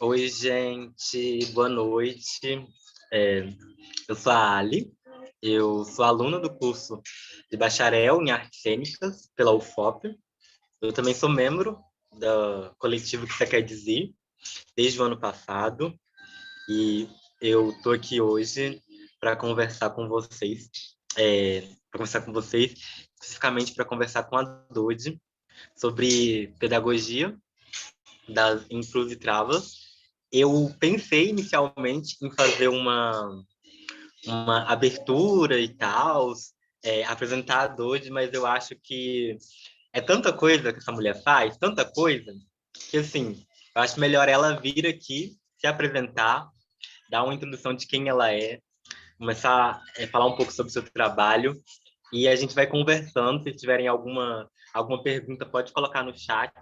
Oi, gente, boa noite. É, eu sou a Ali, eu sou aluna do curso de bacharel em artes cênicas pela UFOP. Eu também sou membro do coletivo Que Você Quer Dizer desde o ano passado e eu estou aqui hoje para conversar com vocês, especificamente para conversar com a Dodi sobre pedagogia das Inclusive Travas. Eu pensei inicialmente em fazer uma abertura e tal, apresentar a Dodi, mas eu acho que é tanta coisa que essa mulher faz, tanta coisa, que assim, eu acho melhor ela vir aqui, se apresentar, dar uma introdução de quem ela é, começar a falar um pouco sobre o seu trabalho, e a gente vai conversando. Se tiverem alguma pergunta, pode colocar no chat,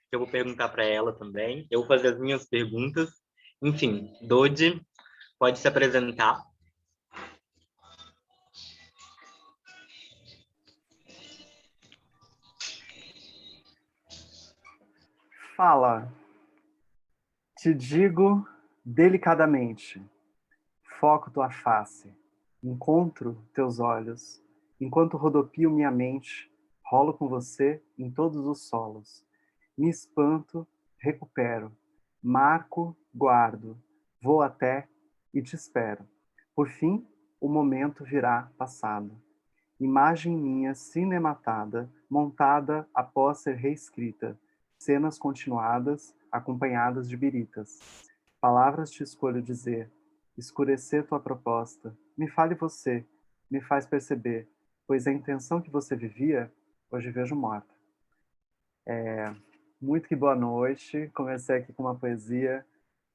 que eu vou perguntar para ela também. Eu vou fazer as minhas perguntas. Enfim, Dodi, pode se apresentar. Fala, te digo delicadamente, foco tua face, encontro teus olhos, enquanto rodopio minha mente, rolo com você em todos os solos. Me espanto, recupero, marco, guardo, vou até e te espero. Por fim, o momento virá passado. Imagem minha cinematada, montada após ser reescrita, cenas continuadas, acompanhadas de biritas. Palavras te escolho dizer, escurecer tua proposta. Me fale você, me faz perceber, pois a intenção que você vivia, hoje vejo morta. Muito que boa noite. Comecei aqui com uma poesia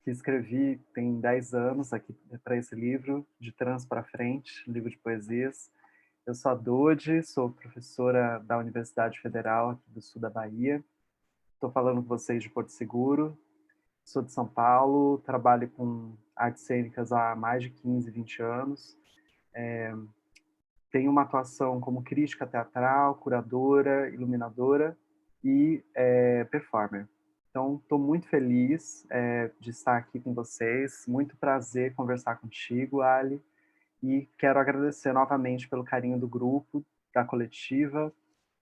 que escrevi tem 10 anos aqui para esse livro, De Trans para Frente, livro de poesias. Eu sou a Dodi, sou professora da Universidade Federal aqui do sul da Bahia. Estou falando com vocês de Porto Seguro. Sou de São Paulo, trabalho com artes cênicas há mais de 15, 20 anos. Tenho uma atuação como crítica teatral, curadora, iluminadora e performer. Então, estou muito feliz de estar aqui com vocês. Muito prazer conversar contigo, Ali. E quero agradecer novamente pelo carinho do grupo, da coletiva.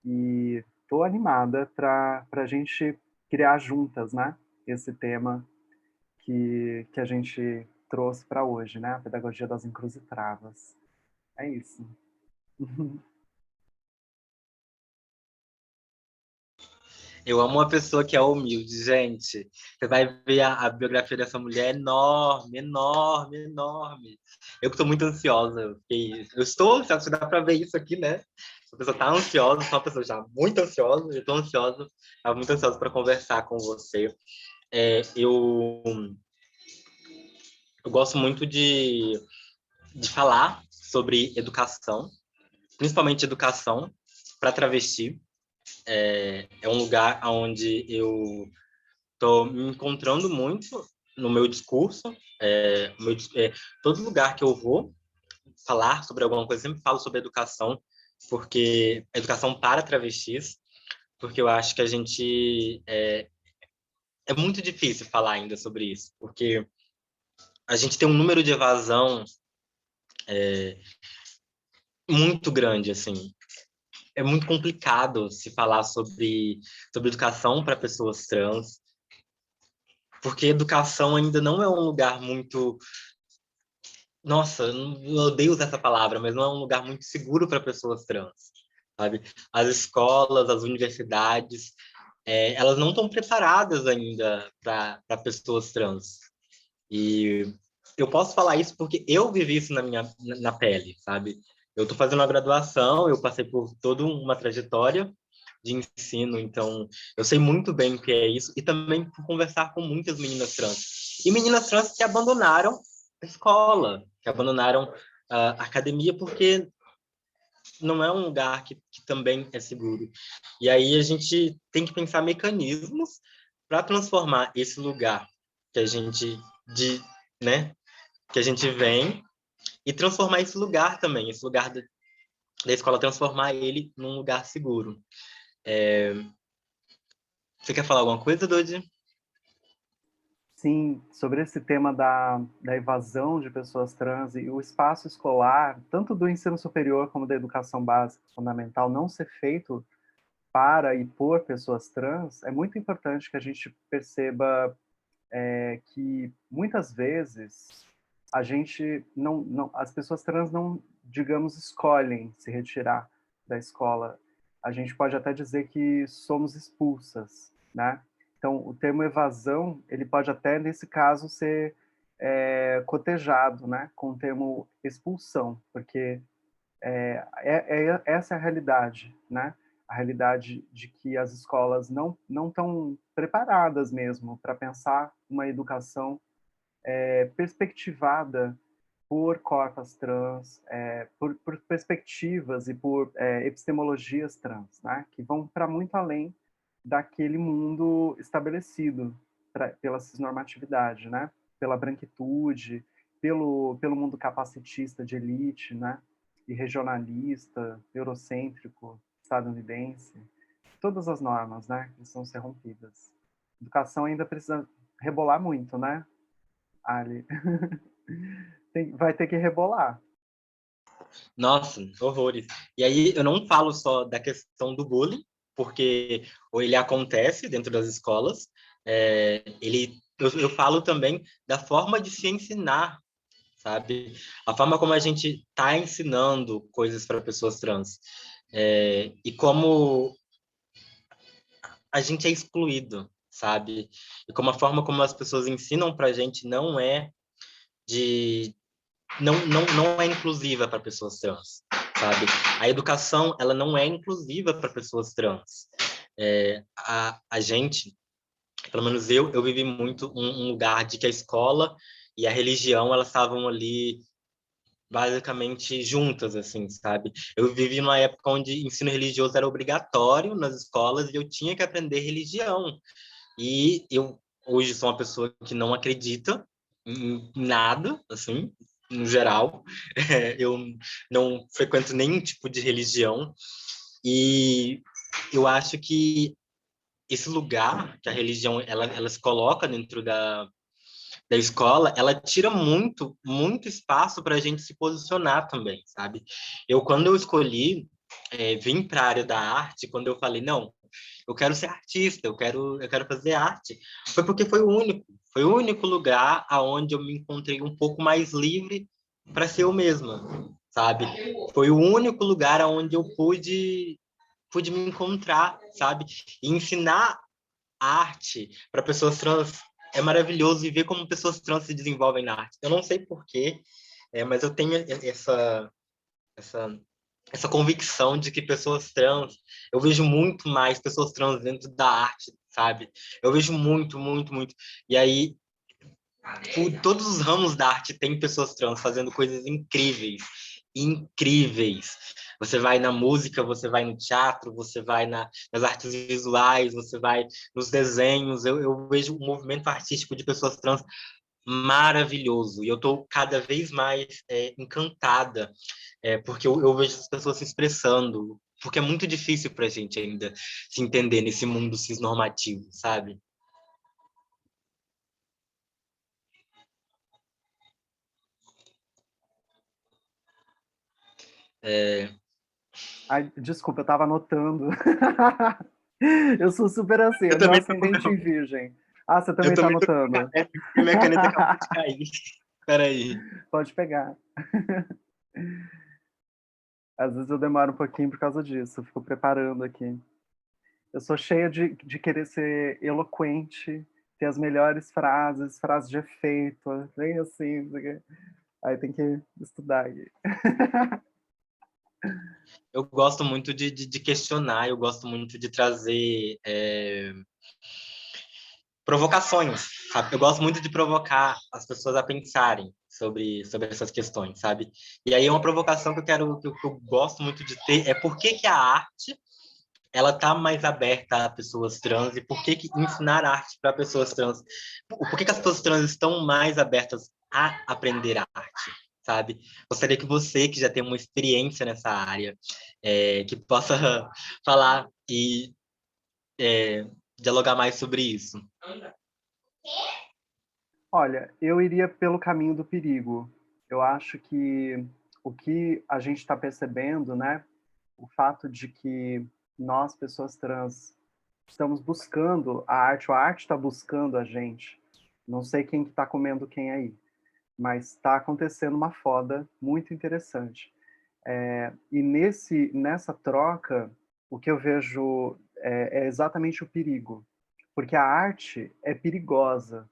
E estou animada para a gente criar juntas, né? Esse tema que a gente trouxe para hoje, né? A pedagogia das encruzilhadas. É isso. Eu amo uma pessoa que é humilde, gente. Você vai ver a biografia dessa mulher enorme, enorme, enorme. Eu que estou muito ansiosa. Eu estou ansiosa, dá para ver isso aqui, né? A pessoa está ansiosa, sou uma pessoa já muito ansiosa, eu estou ansiosa, estava muito ansiosa para conversar com você. É, eu gosto muito de falar sobre educação, principalmente educação para travesti. É um lugar onde eu estou me encontrando muito no meu discurso. Todo lugar que eu vou falar sobre alguma coisa, eu sempre falo sobre educação, porque educação para travestis, porque eu acho que é muito difícil falar ainda sobre isso, porque a gente tem um número de evasão muito grande, assim. É muito complicado se falar sobre educação para pessoas trans, porque educação ainda não é um lugar muito. Nossa, eu odeio usar essa palavra, mas não é um lugar muito seguro para pessoas trans, sabe? As escolas, as universidades, elas não estão preparadas ainda para pessoas trans. E eu posso falar isso porque eu vivi isso na pele, sabe? Eu estou fazendo uma graduação, eu passei por toda uma trajetória de ensino, então eu sei muito bem o que é isso, e também por conversar com muitas meninas trans. E meninas trans que abandonaram a escola, que abandonaram a academia, porque não é um lugar que também é seguro. E aí a gente tem que pensar mecanismos para transformar esse lugar que a gente de, né, que a gente vem e transformar esse lugar também, esse lugar da escola, transformar ele num lugar seguro. Você quer falar alguma coisa, Dodi? Sim, sobre esse tema da evasão de pessoas trans e o espaço escolar, tanto do ensino superior como da educação básica fundamental, não ser feito para e por pessoas trans, é muito importante que a gente perceba que muitas vezes a gente as pessoas trans não, digamos, escolhem se retirar da escola. A gente pode até dizer que somos expulsas, né? Então, o termo evasão, ele pode até, nesse caso, ser cotejado, né, com o termo expulsão, porque essa é a realidade, né? A realidade de que as escolas não estão preparadas mesmo para pensar uma educação perspectivada por corpos trans, por perspectivas e por epistemologias trans, né? Que vão para muito além daquele mundo estabelecido pela cisnormatividade, né? Pela branquitude, pelo mundo capacitista de elite, né? E regionalista, eurocêntrico, estadunidense. Todas as normas, né? Que precisam ser rompidas. A educação ainda precisa rebolar muito, né, Ali? Vai ter que rebolar. Nossa, horrores. E aí eu não falo só da questão do bullying, porque ou ele acontece dentro das escolas, eu falo também da forma de se ensinar, sabe? A forma como a gente está ensinando coisas para pessoas trans. E como a gente é excluído, sabe? E como a forma como as pessoas ensinam para a gente não é de não é inclusiva para pessoas trans, sabe? A educação, ela não é inclusiva para pessoas trans. A gente, pelo menos eu vivi muito um lugar de que a escola e a religião, elas estavam ali basicamente juntas, assim, sabe? Eu vivi numa época onde ensino religioso era obrigatório nas escolas e eu tinha que aprender religião. E eu hoje sou uma pessoa que não acredita em nada, assim, no geral. Eu não frequento nenhum tipo de religião. E eu acho que esse lugar que a religião ela se coloca dentro da escola, ela tira muito espaço para a gente se posicionar também, sabe? Quando eu escolhi vim para a área da arte, quando eu falei, não, eu quero ser artista, eu quero fazer arte. Foi porque foi o único lugar aonde eu me encontrei um pouco mais livre para ser eu mesma, sabe? Foi o único lugar aonde eu pude me encontrar, sabe? E ensinar arte para pessoas trans é maravilhoso e ver como pessoas trans se desenvolvem na arte. Eu não sei por quê, mas eu tenho essa essa convicção de que pessoas trans, eu vejo muito mais pessoas trans dentro da arte, sabe? Eu vejo muito. E aí, por todos os ramos da arte tem pessoas trans fazendo coisas incríveis. Você vai na música, você vai no teatro, você vai nas artes visuais, você vai nos desenhos. Eu vejo um movimento artístico de pessoas trans maravilhoso. E eu estou cada vez mais encantada, porque eu vejo as pessoas se expressando, porque é muito difícil para a gente ainda se entender nesse mundo cisnormativo, sabe? É, Ai, desculpa, eu estava anotando. Eu sou super assim, eu também tô, ascendente em virgem. Ah, você eu também está também tô, anotando? minha caneta acabou de cair. Peraí. Pode pegar. Às vezes eu demoro um pouquinho por causa disso, eu fico preparando aqui. Eu sou cheia de querer ser eloquente, ter as melhores frases, frases de efeito, bem assim. Não sei o quê. Aí tem que estudar aqui. Eu gosto muito de questionar, eu gosto muito de trazer provocações, sabe? Eu gosto muito de provocar as pessoas a pensarem sobre essas questões, sabe? E aí uma provocação que eu gosto muito de ter é por que que a arte ela tá mais aberta a pessoas trans e por que que ensinar arte para pessoas trans, por que que as pessoas trans estão mais abertas a aprender arte, sabe? Gostaria que você, que já tem uma experiência nessa área, que possa falar e dialogar mais sobre isso. Olha, eu iria pelo caminho do perigo. Eu acho que o que a gente está percebendo, né, o fato de que nós, pessoas trans, estamos buscando a arte, ou a arte está buscando a gente. Não sei quem que está comendo quem aí, mas está acontecendo uma foda muito interessante. E nessa troca, o que eu vejo é exatamente o perigo, porque a arte é perigosa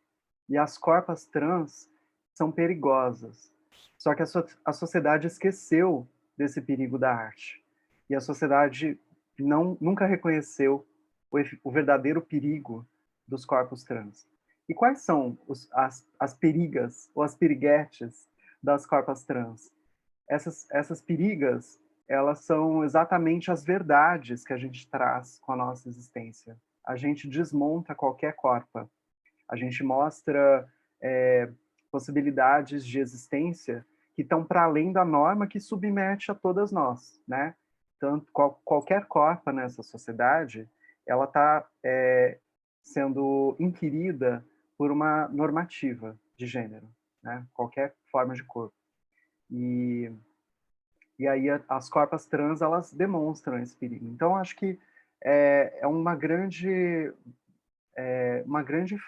e as corpas trans são perigosas. Só que a sociedade esqueceu desse perigo da arte e a sociedade nunca reconheceu o verdadeiro perigo dos corpos trans. E quais são as perigas ou as piriguetes das corpas trans? Essas perigas, elas são exatamente as verdades que a gente traz com a nossa existência. A gente desmonta qualquer corpa. A gente mostra é, possibilidades de existência que estão para além da norma que submete a todas nós, né? Tanto qualquer corpa nessa sociedade, ela está sendo inquirida por uma normativa de gênero, né? Qualquer forma de corpo. E e aí as corpas trans, elas demonstram esse perigo. Então, acho que é uma grande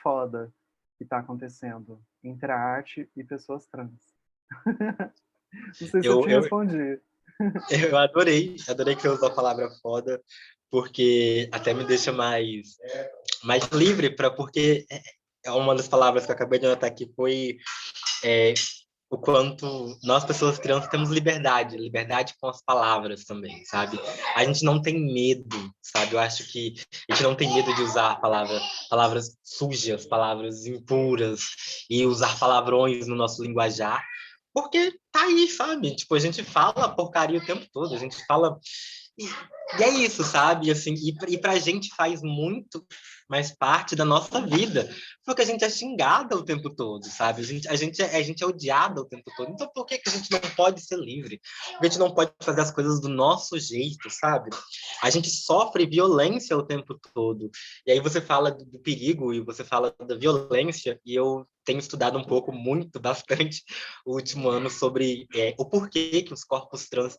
foda que está acontecendo entre a arte e pessoas trans. Não sei se eu Eu, te eu, respondi. eu adorei que você usou a palavra foda, porque até me deixa mais livre, porque é uma das palavras que eu acabei de anotar aqui foi é, o quanto nós, pessoas trans, temos liberdade com as palavras também, sabe? A gente não tem medo, sabe? Eu acho que a gente não tem medo de usar palavras sujas, palavras impuras e usar palavrões no nosso linguajar, porque tá aí, sabe? Tipo, a gente fala porcaria o tempo todo, a gente fala e, e é isso, sabe? Assim, e pra gente faz muito mais parte da nossa vida, porque a gente é xingada o tempo todo, sabe? A gente é odiada o tempo todo. Então, por que que a gente não pode ser livre? Por que a gente não pode fazer as coisas do nosso jeito, sabe? A gente sofre violência o tempo todo. E aí você fala do perigo e você fala da violência, e eu tenho estudado um pouco, muito, bastante, o último ano sobre o porquê que os corpos trans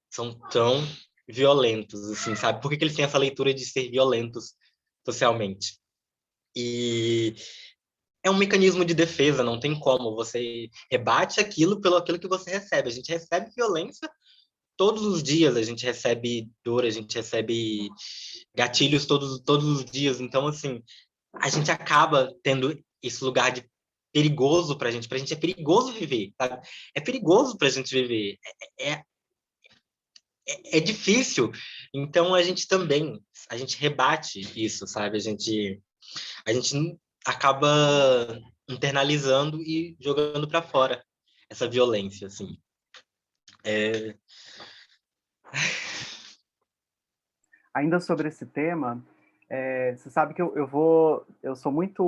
são tão violentos, assim, sabe? Por que que eles têm essa leitura de ser violentos socialmente? E é um mecanismo de defesa, não tem como. Você rebate aquilo pelo aquilo que você recebe. A gente recebe violência todos os dias, a gente recebe dor, a gente recebe gatilhos todos os dias. Então, assim, a gente acaba tendo esse lugar de perigoso pra gente é perigoso viver, sabe? É perigoso pra gente viver. É, é difícil. Então a gente rebate isso, sabe? A gente acaba internalizando e jogando para fora essa violência, assim. É, Ainda sobre esse tema, você sabe que eu sou muito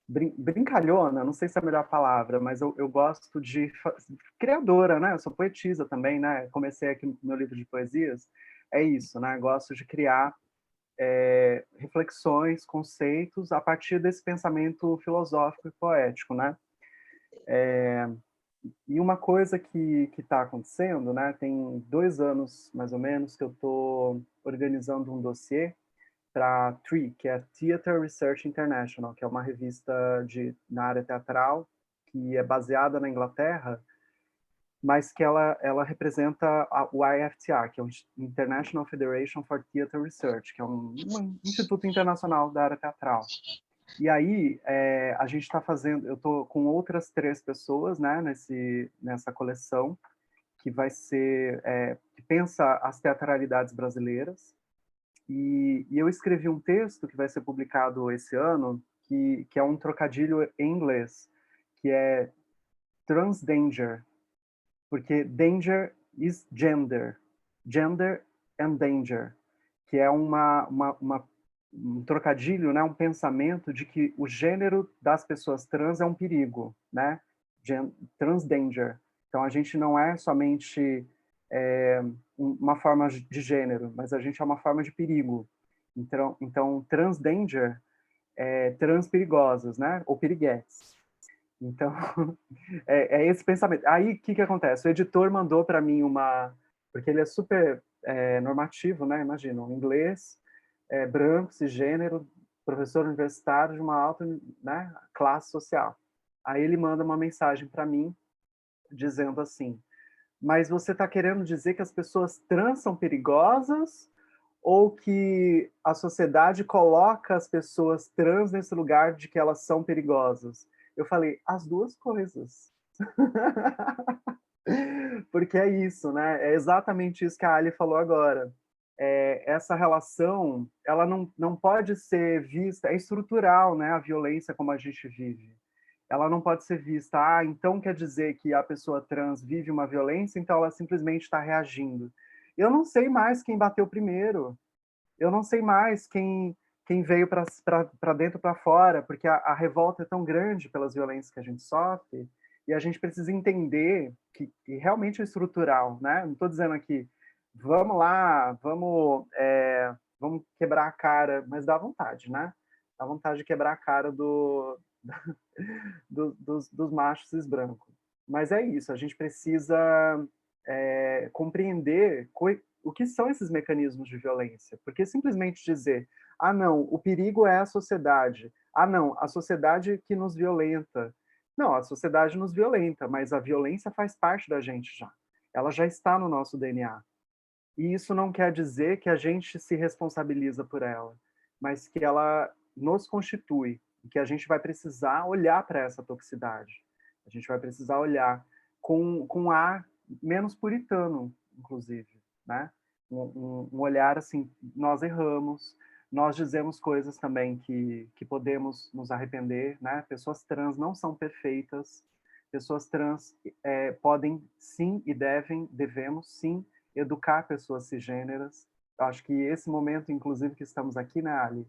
brincalhona, não sei se é a melhor palavra, mas eu gosto de criadora, né? Eu sou poetisa também, né? Comecei aqui meu livro de poesias, é isso, né? Gosto de criar reflexões, conceitos a partir desse pensamento filosófico e poético, né? E uma coisa que está acontecendo, né? Tem 2 anos mais ou menos que eu estou organizando um dossiê para TRI, que é Theatre Research International, que é uma revista na área teatral que é baseada na Inglaterra, mas que ela representa o IFTR, que é o International Federation for Theatre Research, que é um instituto internacional da área teatral. E aí a gente está fazendo, eu estou com outras 3 pessoas, né, nessa coleção que vai ser que pensa as teatralidades brasileiras. E eu escrevi um texto que vai ser publicado esse ano, que é um trocadilho em inglês, que é transdanger, porque danger is gender, gender and danger, que é um trocadilho, né, um pensamento de que o gênero das pessoas trans é um perigo, né? Transdanger. Então a gente não é somente uma forma de gênero, mas a gente é uma forma de perigo. Então transdanger trans perigosas, né? Ou piriguetes. Então, é esse pensamento. Aí, o que acontece? O editor mandou para mim porque ele é super normativo, né? Imagina, um inglês, branco, cisgênero, professor universitário de uma alta, né, classe social. Aí ele manda uma mensagem para mim, dizendo assim: mas você está querendo dizer que as pessoas trans são perigosas ou que a sociedade coloca as pessoas trans nesse lugar de que elas são perigosas? Eu falei, as duas coisas. Porque é isso, né? É exatamente isso que a Ali falou agora. Essa relação, ela não pode ser vista, é estrutural, né? A violência como a gente vive. Ela não pode ser vista, então quer dizer que a pessoa trans vive uma violência, então ela simplesmente está reagindo. Eu não sei mais quem bateu primeiro. Eu não sei mais quem veio para dentro, para fora, porque a revolta é tão grande pelas violências que a gente sofre, e a gente precisa entender que realmente é estrutural, né? Não estou dizendo aqui, vamos lá, vamos quebrar a cara, mas dá vontade, né? Dá vontade de quebrar a cara dos machos cis brancos. Mas é isso, a gente precisa compreender o que são esses mecanismos de violência. Porque simplesmente dizer, não, o perigo é a sociedade. Não, a sociedade que nos violenta. Não, a sociedade nos violenta, mas a violência faz parte da gente já. Ela já está no nosso DNA. E isso não quer dizer que a gente se responsabiliza por ela, mas que ela nos constitui, e que a gente vai precisar olhar para essa toxicidade. A gente vai precisar olhar com ar menos puritano, inclusive, né? Um olhar assim, nós erramos, nós dizemos coisas também que podemos nos arrepender, né? Pessoas trans não são perfeitas, pessoas trans podem sim e devemos sim educar pessoas cisgêneras. Eu acho que esse momento, inclusive, que estamos aqui, né, Ali,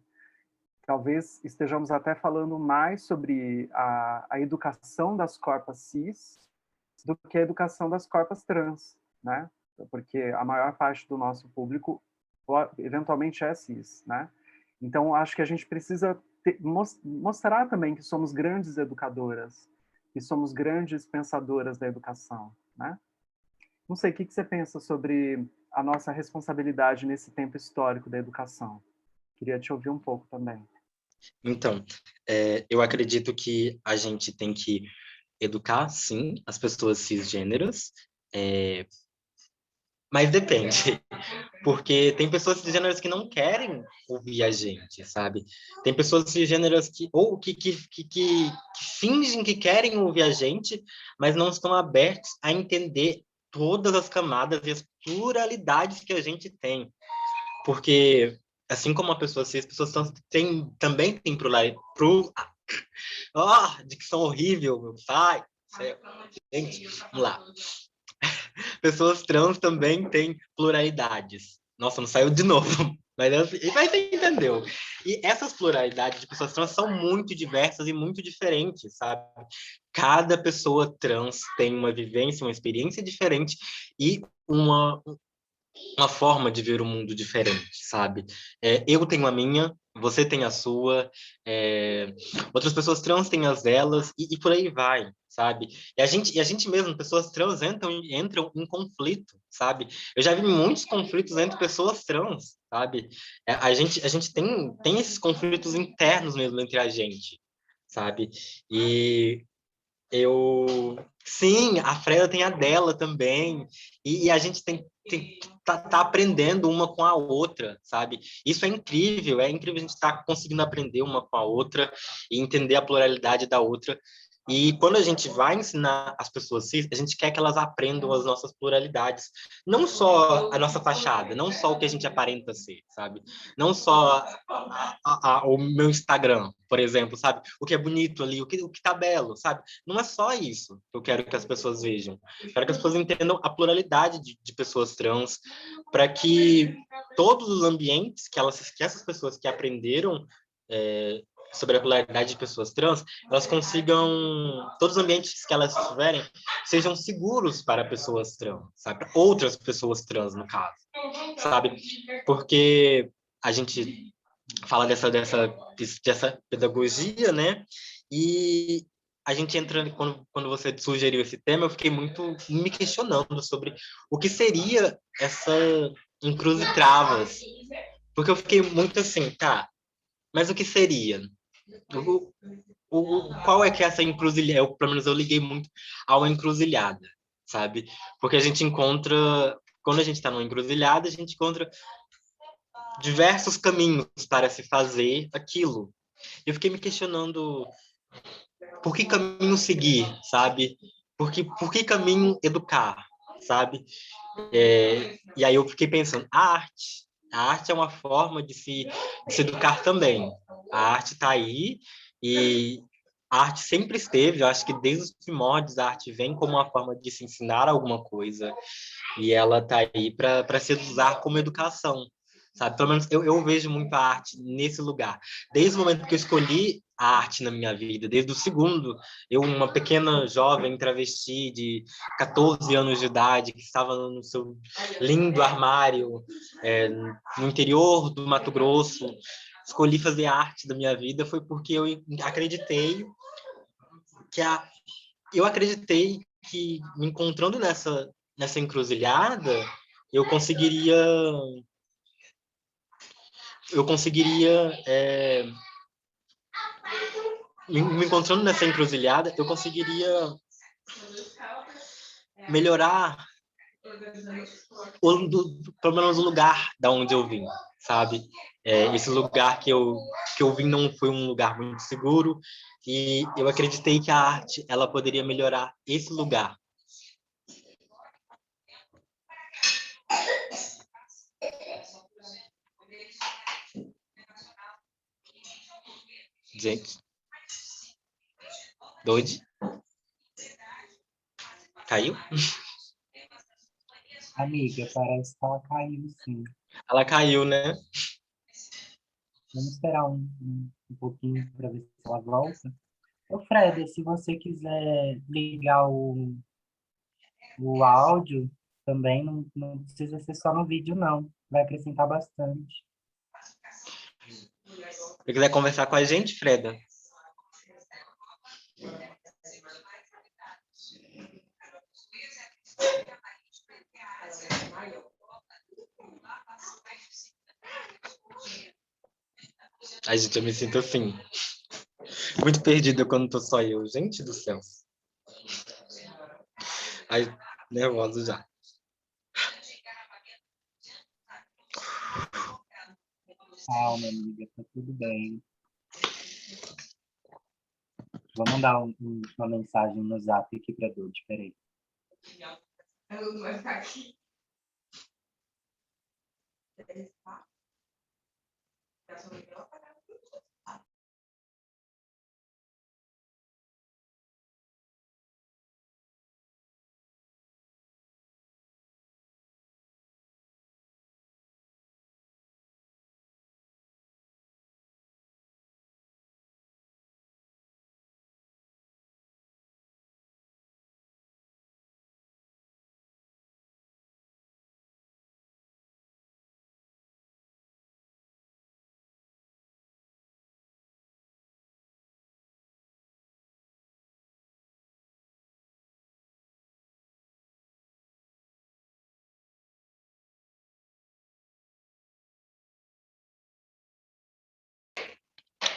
talvez estejamos até falando mais sobre a educação das corpas cis do que a educação das corpas trans, né? Porque a maior parte do nosso público eventualmente é cis, né? Então, acho que a gente precisa mostrar também que somos grandes educadoras, que somos grandes pensadoras da educação, né? Não sei, o que você pensa sobre a nossa responsabilidade nesse tempo histórico da educação? Queria te ouvir um pouco também. Então, eu acredito que a gente tem que educar, sim, as pessoas cisgêneras, mas depende, porque tem pessoas cisgêneras que não querem ouvir a gente, sabe? Tem pessoas cisgêneras que fingem que querem ouvir a gente, mas não estão abertos a entender todas as camadas e as pluralidades que a gente tem. Porque, assim como a pessoa cis, as pessoas também têm pluralidade. Dicção horrível, meu pai. Gente, vamos lá. Pessoas trans também têm pluralidades. Nossa, não saiu de novo. Mas você entendeu. E essas pluralidades de pessoas trans são muito diversas e muito diferentes, sabe? Cada pessoa trans tem uma vivência, uma experiência diferente e uma forma de ver o mundo diferente, sabe? Eu tenho a minha, você tem a sua, outras pessoas trans têm as delas, e por aí vai, sabe? E a gente mesmo, pessoas trans entram em conflito, sabe? Eu já vi muitos conflitos entre pessoas trans, sabe? A gente tem esses conflitos internos mesmo entre a gente, sabe? E sim, a Freda tem a dela também, e a gente tá aprendendo uma com a outra, sabe? Isso é incrível a gente estar conseguindo aprender uma com a outra e entender a pluralidade da outra. E quando a gente vai ensinar as pessoas cis, a gente quer que elas aprendam as nossas pluralidades, não só a nossa fachada, não só o que a gente aparenta ser, sabe? Não só o meu Instagram, por exemplo, sabe? O que é bonito ali, o que tá belo, sabe? Não é só isso que eu quero que as pessoas vejam. Eu quero que as pessoas entendam a pluralidade de pessoas trans, para que todos os ambientes que essas pessoas que aprenderam sobre a pluralidade de pessoas trans, elas consigam, todos os ambientes que elas estiverem, sejam seguros para pessoas trans, sabe? Para outras pessoas trans, no caso, sabe? Porque a gente fala dessa pedagogia, né? E a gente entra, quando você sugeriu esse tema, eu fiquei muito me questionando sobre o que seria essa Encruz e Travas, porque eu fiquei muito assim, tá, mas o que seria? O, qual é que é essa encruzilhada? Pelo menos eu liguei muito a uma encruzilhada, sabe? Porque a gente encontra, quando a gente está numa encruzilhada, a gente encontra diversos caminhos para se fazer aquilo. Eu fiquei me questionando por que caminho seguir, sabe? Por que caminho educar, sabe? E aí eu fiquei pensando, a arte é uma forma de se educar também. A arte está aí e a arte sempre esteve, eu acho que desde os primórdios a arte vem como uma forma de se ensinar alguma coisa e ela está aí para se usar como educação, sabe? Pelo menos eu vejo muito a arte nesse lugar. Desde o momento que eu escolhi a arte na minha vida, desde o segundo, eu, uma pequena jovem travesti de 14 anos de idade, que estava no seu lindo armário, no interior do Mato Grosso, escolhi fazer arte da minha vida, foi porque acreditei que eu acreditei que me encontrando nessa encruzilhada, eu conseguiria eu conseguiria me encontrando nessa encruzilhada, eu conseguiria melhorar pelo menos o lugar da onde eu vim, sabe? Esse lugar que eu vim não foi um lugar muito seguro e eu acreditei que a arte ela poderia melhorar esse lugar. Gente, doide? Caiu? Amiga, parece que ela caiu, sim. Ela caiu, né? Vamos esperar um pouquinho para ver se ela volta. Ô, Fred, se você quiser ligar o áudio também, não precisa ser só no vídeo, não. Vai acrescentar bastante. Se quiser conversar com a gente, Freda, a gente, eu me sinto assim, muito perdida quando tô só eu. Gente do céu. Ai, nervosa já. Calma, amiga, tá tudo bem. Vou mandar uma mensagem no Zap aqui para Dude, peraí. Ela não vai ficar aqui.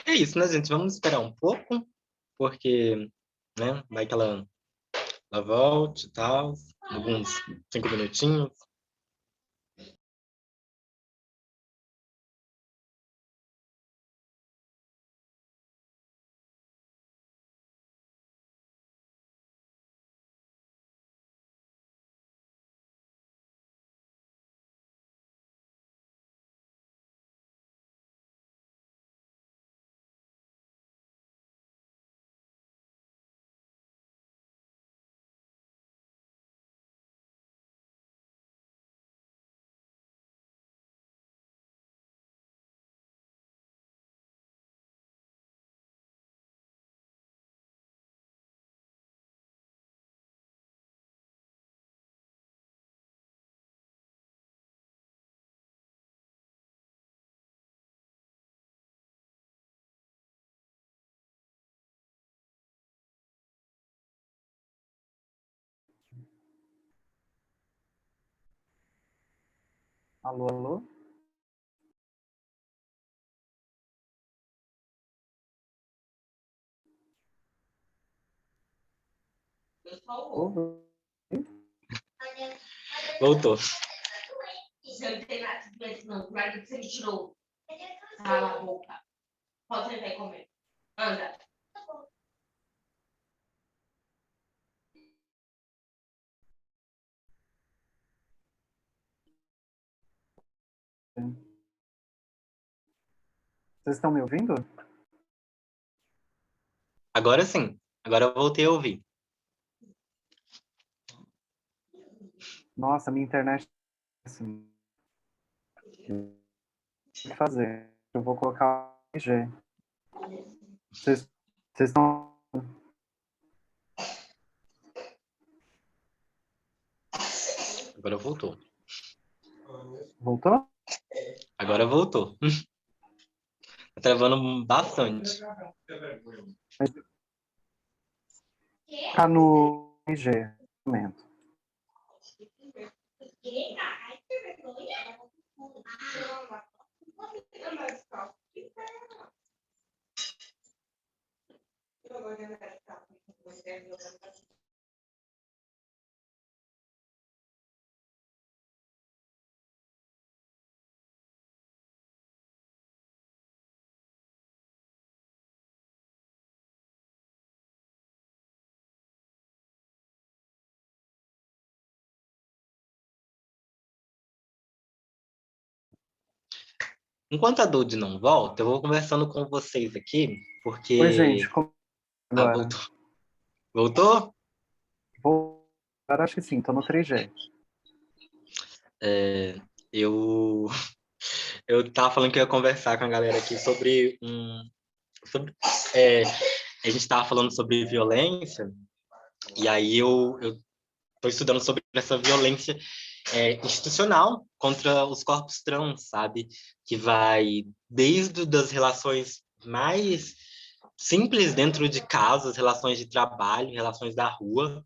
É isso, né, gente? Vamos esperar um pouco, porque, né, vai que ela volte e tal, alguns 5 minutinhos. Alô, alô? Alô? Voltou. Você não tem nada de doente, não. Guarda que você me tirou. Cala a boca. Pode sentar e comer. Anda. Vocês estão me ouvindo? Agora sim. Agora eu voltei a ouvir. Nossa, minha internet assim, o que fazer? Eu vou colocar o 3G. Vocês estão... Agora voltou. Voltou? Agora voltou. Tá travando bastante. Tá no 3G. Momento. Enquanto a Dude não volta, eu vou conversando com vocês aqui, Oi, gente, porque... como Ah, agora? voltou. Voltou? Agora acho que sim, tô no 3G. Eu... Eu tava falando que eu ia conversar com a galera aqui sobre sobre, a gente tava falando sobre violência, e aí eu tô estudando sobre essa violência institucional contra os corpos trans, sabe? Que vai desde das relações mais simples dentro de casa, as relações de trabalho, relações da rua.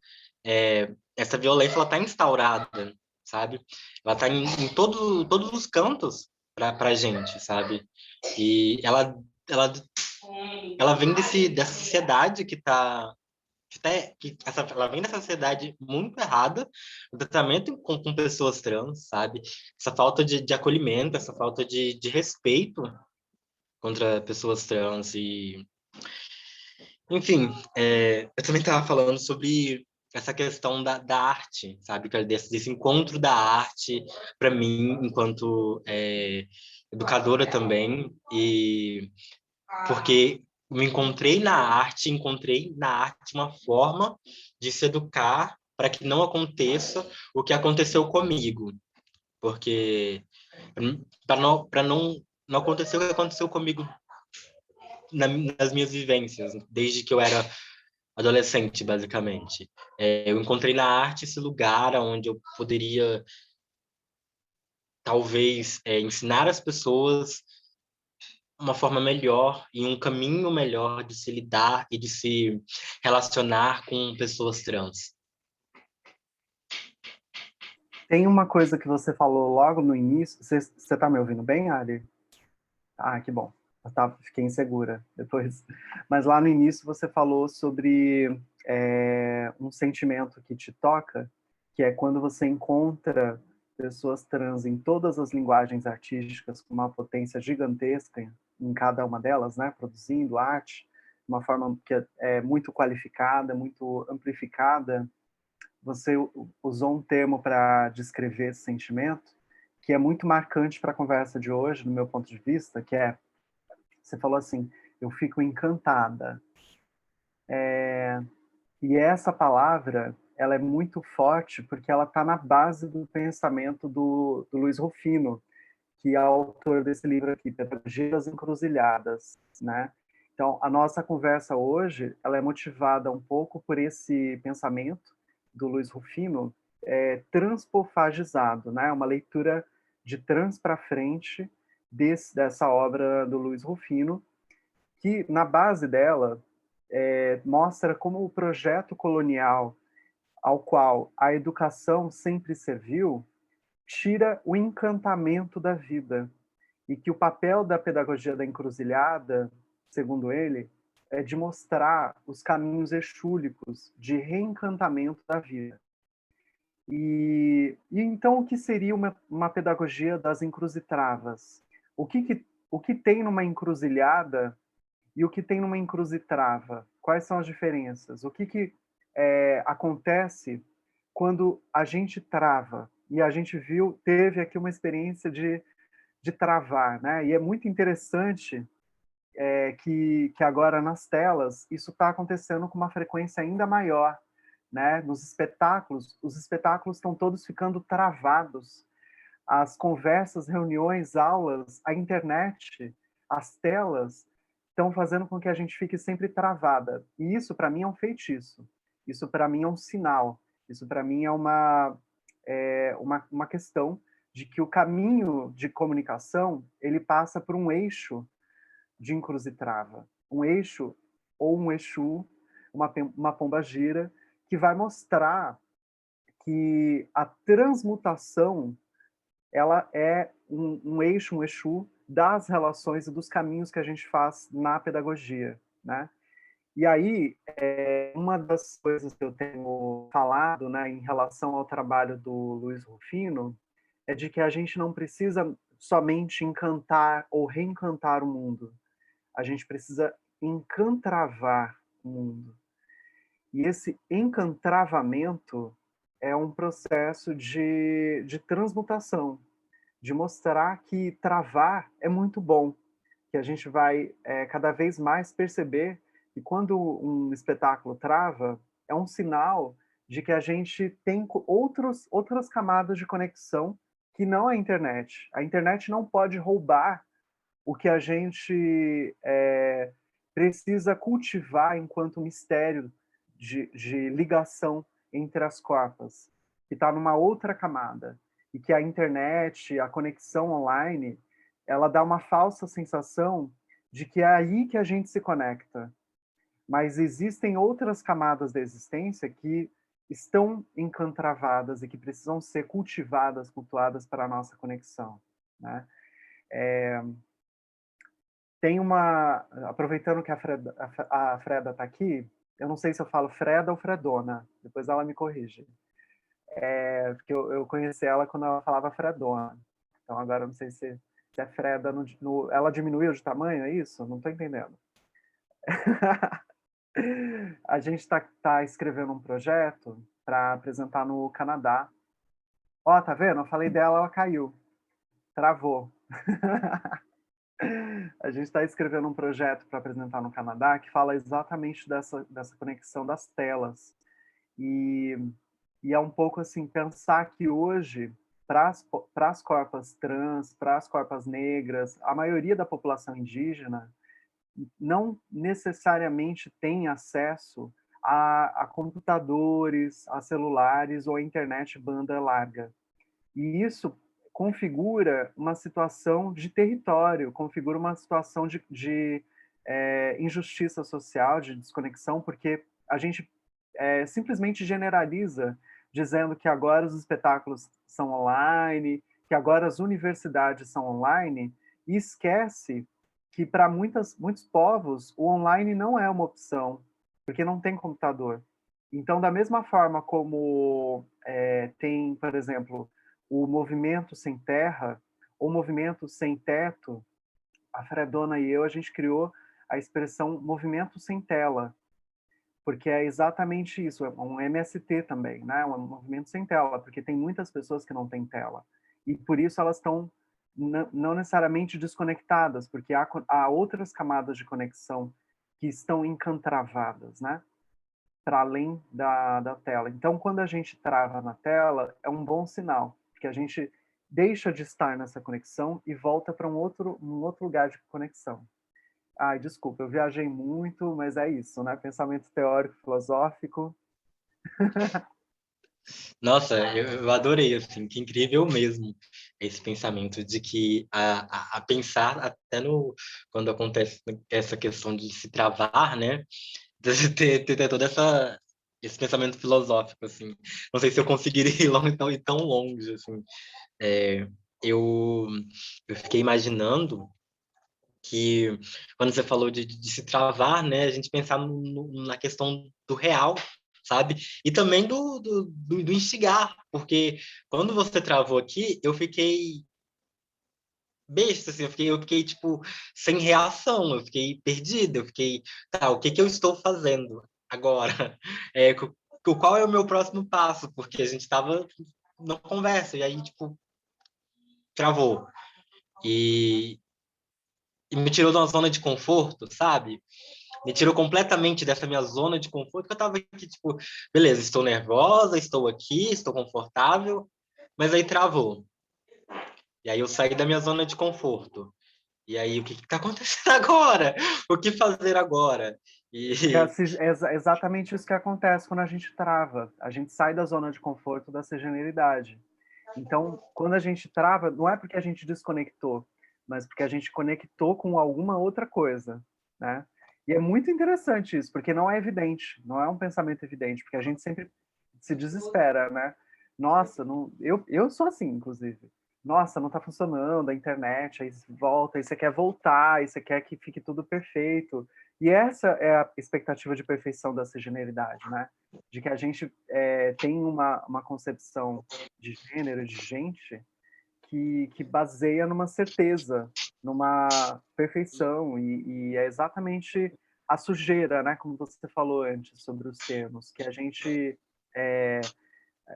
Essa violência ela está instaurada, sabe? Ela está em todos os cantos para gente, sabe? E ela vem dessa sociedade ela vem dessa sociedade muito errada, o tratamento com pessoas trans, sabe? Essa falta de acolhimento, essa falta de respeito contra pessoas trans e, enfim, eu também estava falando sobre essa questão da arte, sabe? Que é desse encontro da arte para mim, enquanto educadora também, e porque encontrei na arte uma forma de se educar para que não aconteça o que aconteceu comigo, porque para não acontecer o que aconteceu comigo nas minhas vivências, desde que eu era adolescente, basicamente. Eu encontrei na arte esse lugar onde eu poderia, talvez, ensinar as pessoas uma forma melhor e um caminho melhor de se lidar e de se relacionar com pessoas trans. Tem uma coisa que você falou logo no início. Você tá me ouvindo bem, Ari? Ah, que bom. Fiquei insegura depois. Mas lá no início você falou sobre um sentimento que te toca, que é quando você encontra pessoas trans em todas as linguagens artísticas com uma potência gigantesca em cada uma delas, né, produzindo arte de uma forma que é muito qualificada, muito amplificada. Você usou um termo para descrever esse sentimento que é muito marcante para a conversa de hoje, no meu ponto de vista, que é, você falou assim, eu fico encantada. E essa palavra, ela é muito forte porque ela está na base do pensamento do Luiz Rufino, que é o autor desse livro aqui, Pedagogia das Encruzilhadas, né? Então, a nossa conversa hoje, ela é motivada um pouco por esse pensamento do Luiz Rufino, transpofagizado, né? Uma leitura de trans para frente dessa obra do Luiz Rufino, que na base dela mostra como o projeto colonial ao qual a educação sempre serviu tira o encantamento da vida. E que o papel da pedagogia da encruzilhada, segundo ele, é de mostrar os caminhos exúlicos de reencantamento da vida. E então, o que seria uma pedagogia das encruzitravas? O que tem numa encruzilhada e o que tem numa encruzitrava? Quais são as diferenças? O que acontece quando a gente trava? E a gente teve aqui uma experiência de travar, né? E é muito interessante que agora nas telas isso está acontecendo com uma frequência ainda maior, né? Nos espetáculos, os espetáculos estão todos ficando travados. As conversas, reuniões, aulas, a internet, as telas estão fazendo com que a gente fique sempre travada. E isso para mim é um feitiço. Isso para mim é um sinal. Isso para mim é uma questão de que o caminho de comunicação ele passa por um eixo de encruzitrava, um eixo ou um Exu, uma pombagira, que vai mostrar que a transmutação ela é um eixo, um Exu das relações e dos caminhos que a gente faz na pedagogia, né? E aí, uma das coisas que eu tenho falado, né, em relação ao trabalho do Luiz Rufino, é de que a gente não precisa somente encantar ou reencantar o mundo. A gente precisa encantravar o mundo. E esse encantravamento é um processo de transmutação, de mostrar que travar é muito bom, que a gente vai cada vez mais perceber que quando um espetáculo trava, é um sinal de que a gente tem outras camadas de conexão que não a internet. A internet não pode roubar o que a gente precisa cultivar enquanto mistério de ligação entre as corpas, que está numa outra camada, e que a internet, a conexão online, ela dá uma falsa sensação de que é aí que a gente se conecta. Mas existem outras camadas da existência que estão encantravadas e que precisam ser cultivadas, cultuadas para a nossa conexão, né? Tem aproveitando que a Freda está aqui, eu não sei se eu falo Freda ou Fredona, depois ela me corrige. Porque eu conheci ela quando ela falava Fredona. Então agora eu não sei se é Freda, ela diminuiu de tamanho, é isso? Não estou entendendo. A gente está escrevendo um projeto para apresentar no Canadá. Ó, tá vendo? Eu falei dela, ela caiu. Travou. A gente está escrevendo um projeto para apresentar no Canadá que fala exatamente dessa conexão das telas. E é um pouco assim, pensar que hoje, para as corpas trans, para as corpas negras, a maioria da população indígena não necessariamente tem acesso a computadores, a celulares ou a internet banda larga. E isso configura uma situação de território, configura uma situação de injustiça social, de desconexão, porque a gente simplesmente generaliza, dizendo que agora os espetáculos são online, que agora as universidades são online, e esquece que para muitos povos o online não é uma opção, porque não tem computador. Então, da mesma forma como tem, por exemplo, o movimento sem terra, ou movimento sem teto, a Fredona e eu, a gente criou a expressão movimento sem tela, porque é exatamente isso, é um MST também, né? Um movimento sem tela, porque tem muitas pessoas que não têm tela. E por isso elas estão não necessariamente desconectadas, porque há outras camadas de conexão que estão encantravadas, né? Para além da tela. Então, quando a gente trava na tela, é um bom sinal, porque a gente deixa de estar nessa conexão e volta para um outro lugar de conexão. Ai, desculpa, eu viajei muito, mas é isso, né? Pensamento teórico, filosófico. Nossa, eu adorei, assim, que incrível mesmo esse pensamento de que a pensar até no quando acontece essa questão de se travar, né? De ter todo esse pensamento filosófico, assim. Não sei se eu conseguiria ir tão longe, assim, Eu, eu fiquei imaginando que, quando você falou de se travar, né, a gente pensar na questão do real, sabe? E também do instigar, porque quando você travou aqui, eu fiquei besta, assim, eu fiquei, tipo, sem reação, eu fiquei perdida, eu fiquei, tá, o que que eu estou fazendo agora? Qual é o meu próximo passo? Porque a gente estava na conversa, e aí, tipo, travou. E, e me tirou de uma zona de conforto, sabe? Me tirou completamente dessa minha zona de conforto, que eu tava aqui, tipo, beleza, estou nervosa, estou aqui, estou confortável, mas aí travou. E aí eu saí da minha zona de conforto. E aí, o que está acontecendo agora? O que fazer agora? E Exatamente isso que acontece quando a gente trava. A gente sai da zona de conforto da serenidade. Então, quando a gente trava, não é porque a gente desconectou, mas porque a gente conectou com alguma outra coisa, né? E é muito interessante isso, porque não é evidente, não é um pensamento evidente, porque a gente sempre se desespera, né? Nossa, não, eu sou assim, inclusive. Nossa, não está funcionando a internet, aí volta, aí você quer voltar, aí você quer que fique tudo perfeito. E essa é a expectativa de perfeição da genialidade, né? De que a gente tem uma concepção de gênero, de gente, que baseia numa certeza, numa perfeição, e é exatamente a sujeira, né? Como você falou antes sobre os termos, que a gente,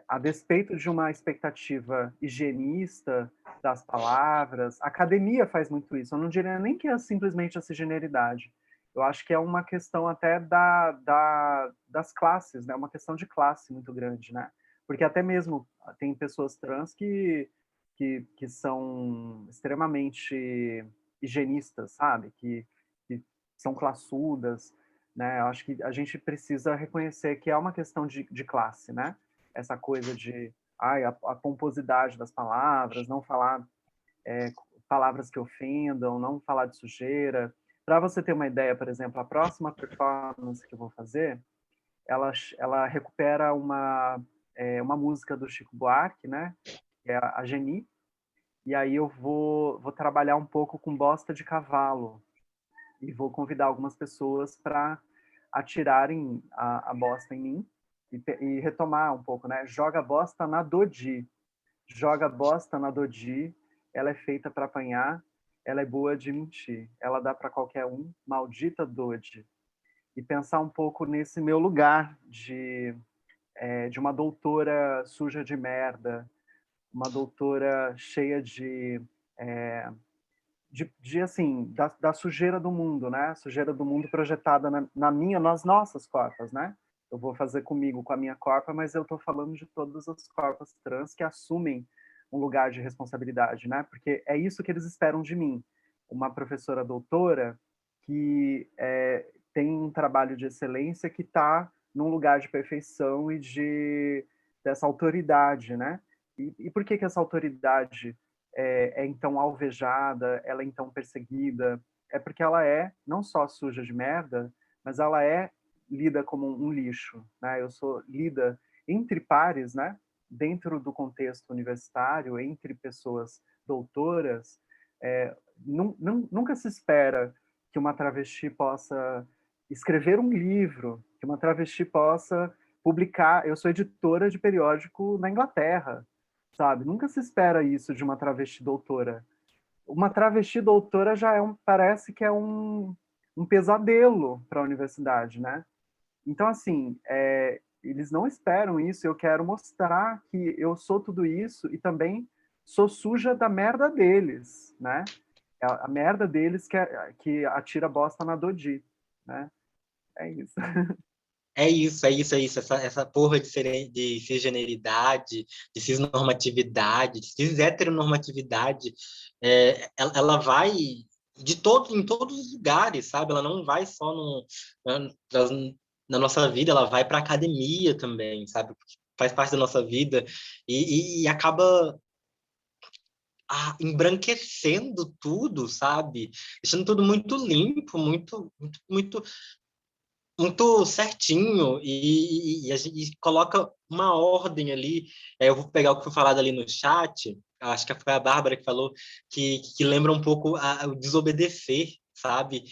a despeito de uma expectativa higienista das palavras, a academia faz muito isso. Eu não diria nem que é simplesmente essa generalidade. Eu acho que é uma questão até das classes, né? Uma questão de classe muito grande, né? Porque até mesmo tem pessoas trans que são extremamente higienistas, sabe? Que são classudas, né? Eu acho que a gente precisa reconhecer que é uma questão de classe, né? Essa coisa de a pomposidade das palavras, não falar palavras que ofendam, não falar de sujeira. Para você ter uma ideia, por exemplo, a próxima performance que eu vou fazer, ela recupera uma música do Chico Buarque, né? Que é a Geni, e aí eu vou trabalhar um pouco com bosta de cavalo e vou convidar algumas pessoas para atirarem a bosta em mim e retomar um pouco, né? Joga bosta na Dodi. Joga bosta na Dodi. Ela é feita para apanhar. Ela é boa de mentir. Ela dá para qualquer um. Maldita Dodi. E pensar um pouco nesse meu lugar de uma doutora suja de merda, uma doutora cheia de assim, da sujeira do mundo, né? Sujeira do mundo projetada nas nossas corpas, né? Eu vou fazer comigo, com a minha corpa, mas eu estou falando de todas as corpas trans que assumem um lugar de responsabilidade, né? Porque é isso que eles esperam de mim. Uma professora doutora que tem um trabalho de excelência que está num lugar de perfeição e dessa autoridade, né? E por que essa autoridade é então alvejada, ela é então perseguida? É porque ela é não só suja de merda, mas ela é lida como um lixo, né? Eu sou lida entre pares, né? Dentro do contexto universitário, entre pessoas doutoras, nunca se espera que uma travesti possa escrever um livro, que uma travesti possa publicar. Eu sou editora de periódico na Inglaterra, sabe? Nunca se espera isso de uma travesti doutora. Uma travesti doutora já parece que é um pesadelo para a universidade, né? Então, assim, eles não esperam isso. Eu quero mostrar que eu sou tudo isso e também sou suja da merda deles, né? A merda deles que atira bosta na Dodi, né? É isso. essa porra de cisgeneridade, de cisnormatividade, de cis-heteronormatividade, ela vai em todos os lugares, sabe? Ela não vai só na nossa vida, ela vai para a academia também, sabe? Faz parte da nossa vida e acaba embranquecendo tudo, sabe? Deixando tudo muito limpo, muito certinho e a gente coloca uma ordem ali. Eu vou pegar o que foi falado ali no chat. acho que foi a Bárbara que falou, que lembra um pouco o desobedecer, sabe?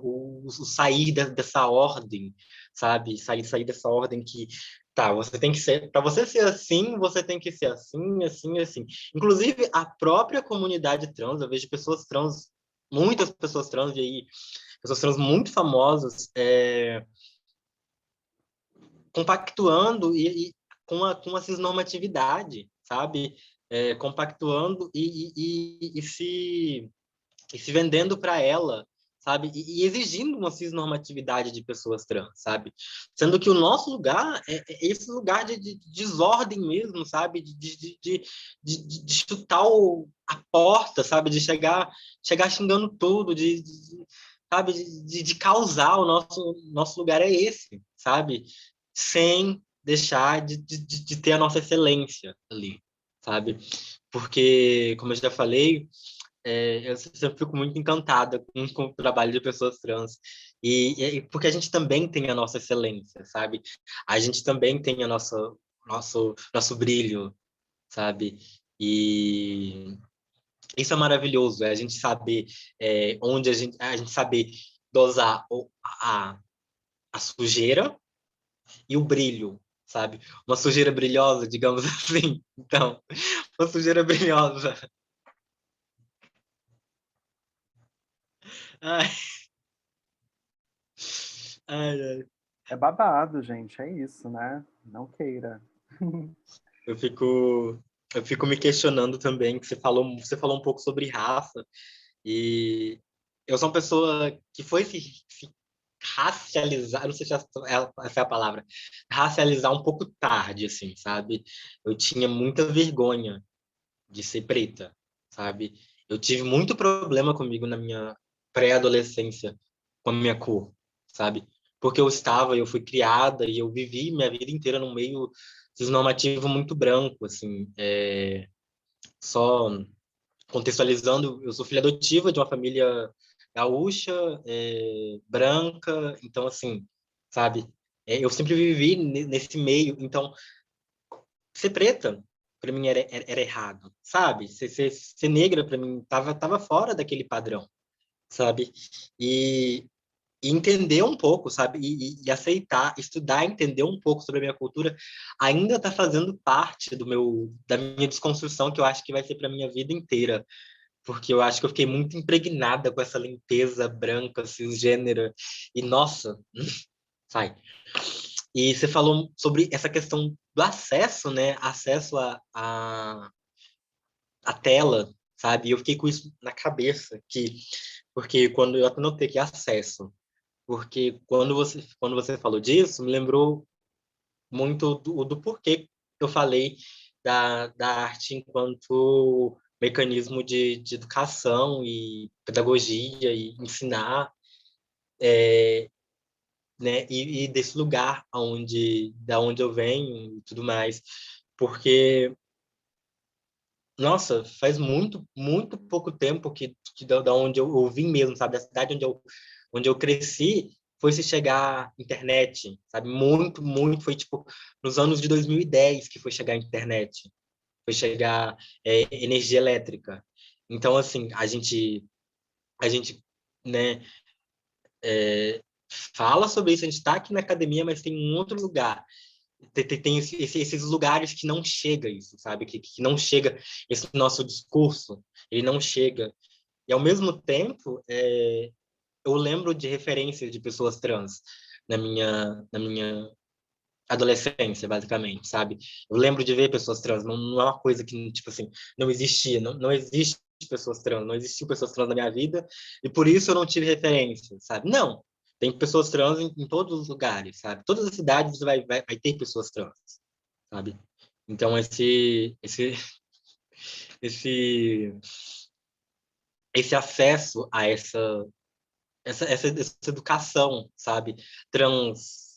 O sair dessa ordem, sabe? Sair dessa ordem que, tá, você tem que ser, para você ser assim, você tem que ser assim, assim, assim. Inclusive, a própria comunidade trans, eu vejo pessoas trans, muitas pessoas trans, e aí, pessoas trans muito famosas, compactuando com a cisnormatividade, sabe? Compactuando e se vendendo para ela, sabe? E exigindo uma cisnormatividade de pessoas trans, sabe? Sendo que o nosso lugar é esse lugar de desordem mesmo, sabe? De chutar a porta, sabe? De chegar xingando tudo, sabe? De causar. O nosso lugar é esse, sabe? Sem deixar de ter a nossa excelência ali, sabe? Porque, como eu já falei, eu sempre fico muito encantada com o trabalho de pessoas trans. E porque a gente também tem a nossa excelência, sabe? A gente também tem nosso brilho, sabe? E isso é maravilhoso, a gente saber onde a gente saber dosar a sujeira e o brilho, sabe? Uma sujeira brilhosa, digamos assim. Então, uma sujeira brilhosa. Ai, ai, ai. É babado, gente, é isso, né? Não queira. Eu fico me questionando também, que você falou um pouco sobre raça, e eu sou uma pessoa que foi se racializar, não sei se essa é a palavra, racializar um pouco tarde, assim, sabe? Eu tinha muita vergonha de ser preta, sabe? Eu tive muito problema comigo na minha pré-adolescência com a minha cor, sabe? Porque eu fui criada e eu vivi minha vida inteira num meio cisnormativo muito branco, assim. Só contextualizando, eu sou filha adotiva de uma família gaúcha, branca, então, assim, sabe? Eu sempre vivi nesse meio, então ser preta para mim era errado, sabe? Ser negra para mim tava fora daquele padrão, sabe? E, e entender um pouco, sabe? E aceitar, estudar, entender um pouco sobre a minha cultura ainda está fazendo parte da minha desconstrução, que eu acho que vai ser para minha vida inteira, porque eu acho que eu fiquei muito impregnada com essa limpeza branca, cisgênera, e nossa, sai. E você falou sobre essa questão do acesso, né? Acesso à tela, sabe? E eu fiquei com isso na cabeça, porque quando eu até notei que acesso, porque quando você falou disso, me lembrou muito do porquê eu falei da arte enquanto mecanismo de educação e pedagogia e ensinar, né? E desse lugar da onde eu venho e tudo mais, porque nossa, faz muito, muito pouco tempo que da onde eu vim mesmo, sabe? Da cidade onde eu cresci, foi se chegar internet, sabe? Muito, muito, foi tipo nos anos de 2010 que foi chegar a internet, foi chegar energia elétrica. Então, assim, a gente, né, fala sobre isso, a gente está aqui na academia, mas tem um outro lugar. Tem esses lugares que não chega isso, sabe? Que não chega esse nosso discurso, ele não chega. E, ao mesmo tempo, eu lembro de referências de pessoas trans na minha adolescência, basicamente, sabe? Eu lembro de ver pessoas trans, não é uma coisa que, tipo assim, não existia, não existe pessoas trans, não existiu pessoas trans na minha vida, e por isso eu não tive referência, sabe? Não, tem pessoas trans em todos os lugares, sabe? Todas as cidades vai ter pessoas trans, sabe? Então, esse, esse acesso a essa educação, sabe? Trans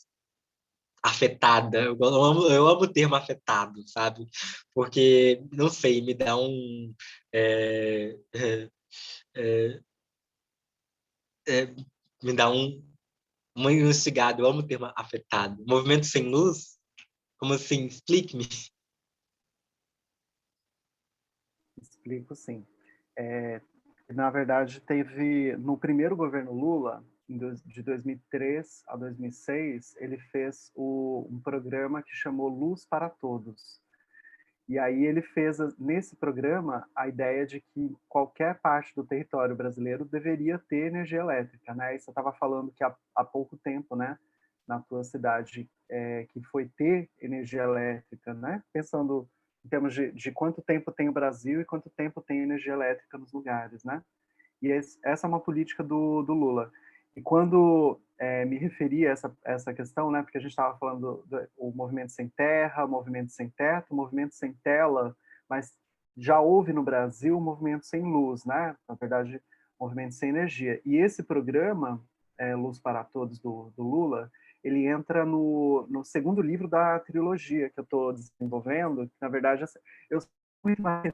afetada. Eu amo o termo afetado, sabe? Porque, não sei, me dá um. é, é, é, é, me dá uma instigada. Eu amo o termo afetado. Movimento sem luz? Como assim? Explique-me. Explico, sim. Na verdade, teve no primeiro governo Lula, de 2003 a 2006, ele fez um programa que chamou Luz para Todos. E aí ele fez, nesse programa, a ideia de que qualquer parte do território brasileiro deveria ter energia elétrica, né? E você estava falando que há pouco tempo, né, na tua cidade, que foi ter energia elétrica, né? Pensando em termos de quanto tempo tem o Brasil e quanto tempo tem energia elétrica nos lugares, né? E essa é uma política do Lula. E quando me referi a essa questão, né, porque a gente estava falando do movimento sem terra, o movimento sem teto, o movimento sem tela, mas já houve no Brasil o movimento sem luz, né? Na verdade, o movimento sem energia. E esse programa, Luz para Todos, do Lula, ele entra no segundo livro da trilogia que eu estou desenvolvendo, que, na verdade, eu sou muito mais.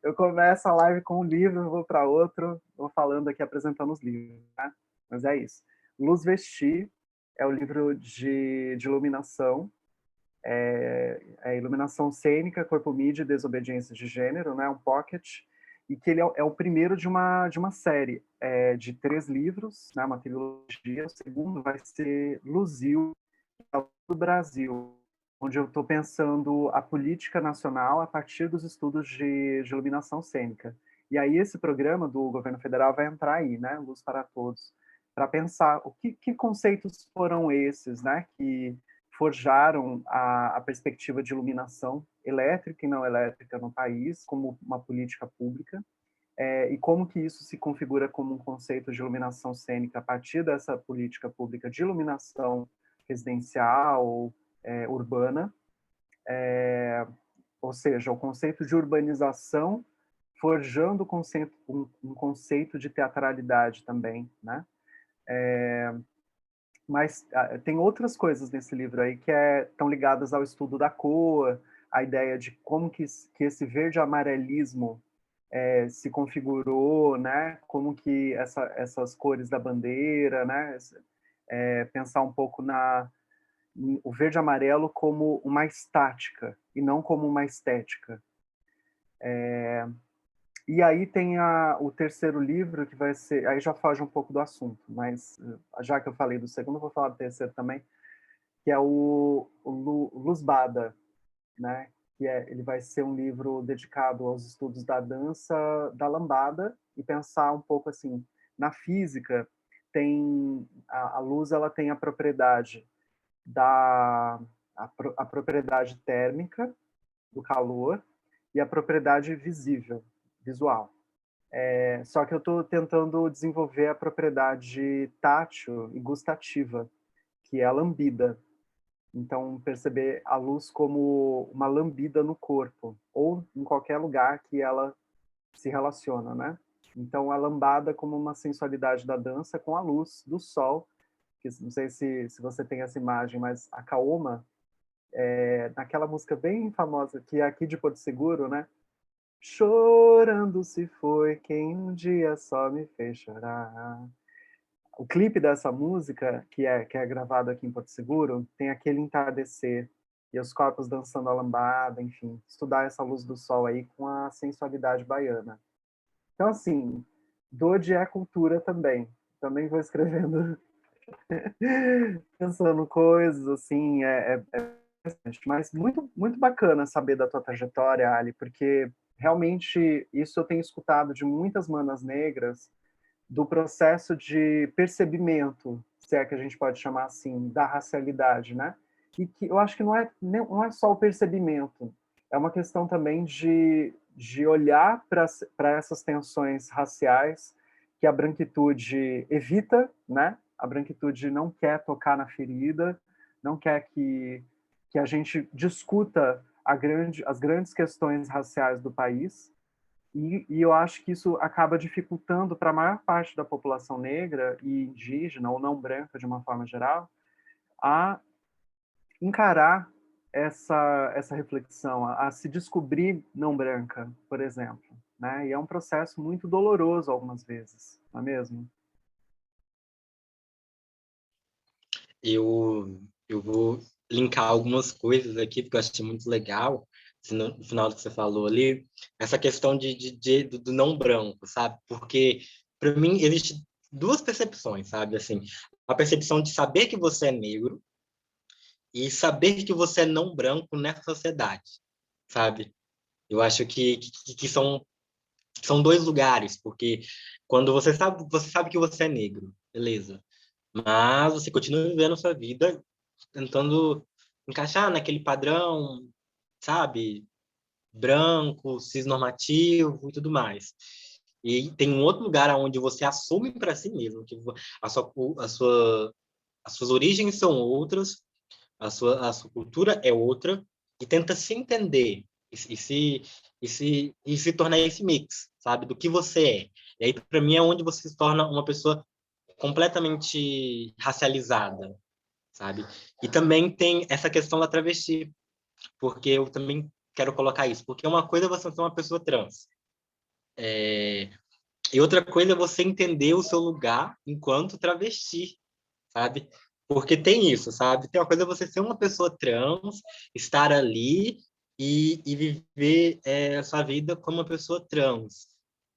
Eu começo a live com um livro, vou para outro, vou falando aqui, apresentando os livros, tá? Mas é isso. Luz Vestir é o livro de iluminação, iluminação cênica, corpo mídia e desobediência de gênero, né? Um pocket, e que ele é o primeiro de uma série de 3 livros, né? Uma trilogia. O segundo vai ser Luzil, do Brasil, onde eu estou pensando a política nacional a partir dos estudos de iluminação cênica. E aí esse programa do governo federal vai entrar aí, né, Luz para Todos, para pensar que conceitos foram esses, né, que forjaram a perspectiva de iluminação elétrica e não elétrica no país como uma política pública, e como que isso se configura como um conceito de iluminação cênica a partir dessa política pública de iluminação residencial, urbana, ou seja, o conceito de urbanização forjando um conceito de teatralidade também, né? Mas tem outras coisas nesse livro aí que estão ligadas ao estudo da cor, a ideia de como que esse verde-amarelismo se configurou, né? Como que essas cores da bandeira, né? Pensar um pouco o verde e amarelo como uma estática e não como uma estética. E aí tem o terceiro livro, que vai ser... Aí já foge um pouco do assunto, mas já que eu falei do segundo, eu vou falar do terceiro também, que é o Luzbada, né? Ele vai ser um livro dedicado aos estudos da dança da lambada e pensar um pouco assim, na física, tem a luz, ela tem a propriedade a propriedade térmica do calor e a propriedade visível, visual. Só que eu estou tentando desenvolver a propriedade tátil e gustativa, que é a lambida. Então, perceber a luz como uma lambida no corpo, ou em qualquer lugar que ela se relaciona, né? Então, a lambada como uma sensualidade da dança com a luz do sol, que não sei se você tem essa imagem, mas a Kaoma, naquela música bem famosa, que é aqui de Porto Seguro, né? Chorando se foi quem um dia só me fez chorar. O clipe dessa música, que é gravado aqui em Porto Seguro, tem aquele entardecer e os corpos dançando a lambada, enfim, estudar essa luz do sol aí com a sensualidade baiana. Então, assim, Dodge é cultura também. Também vou escrevendo, pensando coisas, assim, mas muito, muito bacana saber da tua trajetória, Ali, porque realmente isso eu tenho escutado de muitas manas negras, do processo de percebimento, se é que a gente pode chamar assim, da racialidade, né? E que eu acho que não é só o percebimento, é uma questão também de olhar para essas tensões raciais que a branquitude evita, né? A branquitude não quer tocar na ferida, não quer que a gente discuta as grandes questões raciais do país, e eu acho que isso acaba dificultando para a maior parte da população negra e indígena, ou não branca de uma forma geral, a encarar essa reflexão, a se descobrir não branca, por exemplo. Né? E é um processo muito doloroso algumas vezes, não é mesmo? Eu vou linkar algumas coisas aqui, porque eu achei muito legal, no final do que você falou ali, essa questão do não branco, sabe? Porque, para mim, existe duas percepções, sabe? Assim, a percepção de saber que você é negro e saber que você é não branco nessa sociedade, sabe? Eu acho que são dois lugares, porque quando você sabe que você é negro, beleza. Mas você continua vivendo sua vida tentando encaixar naquele padrão, sabe? Branco, cisnormativo e tudo mais. E tem um outro lugar onde você assume para si mesmo que a sua, a sua, as suas origens são outras, a sua cultura é outra, e tenta se entender e se tornar esse mix, sabe, do que você é. E aí, para mim, é onde você se torna uma pessoa completamente racializada, sabe? E também tem essa questão da travesti, porque eu também quero colocar isso, porque uma coisa é você ser uma pessoa trans, e outra coisa é você entender o seu lugar enquanto travesti, sabe? Porque tem isso, sabe? Tem uma coisa é você ser uma pessoa trans, estar ali e viver a sua vida como uma pessoa trans.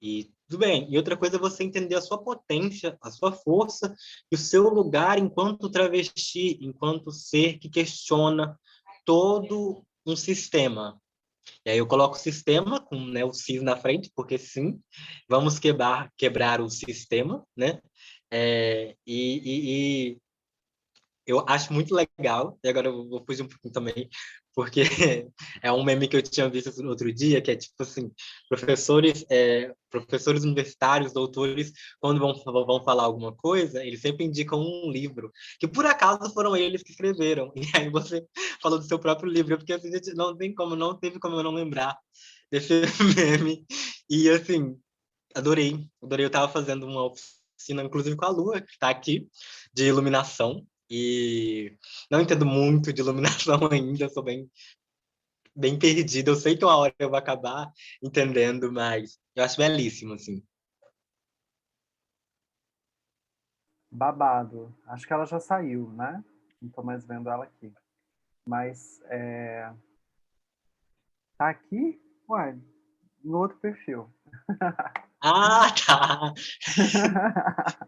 E tudo bem. E outra coisa é você entender a sua potência, a sua força e o seu lugar enquanto travesti, enquanto ser que questiona todo um sistema. E aí eu coloco o sistema com, né, o cis na frente, porque sim, vamos quebrar o sistema, né? E eu acho muito legal, e agora eu vou fugir um pouquinho também, porque é um meme que eu tinha visto outro dia, que é tipo assim, professores universitários, doutores, quando vão falar alguma coisa, eles sempre indicam um livro, que por acaso foram eles que escreveram, e aí você falou do seu próprio livro, porque assim, gente, não teve como eu não lembrar desse meme, e assim, adorei, eu estava fazendo uma oficina, inclusive com a Lua, que está aqui, de iluminação, e não entendo muito de iluminação ainda, sou bem perdido. Eu sei que uma hora eu vou acabar entendendo, mas eu acho belíssimo, assim. Babado. Acho que ela já saiu, né? Não tô mais vendo ela aqui. Mas tá aqui, ué, no outro perfil. Ah, tá!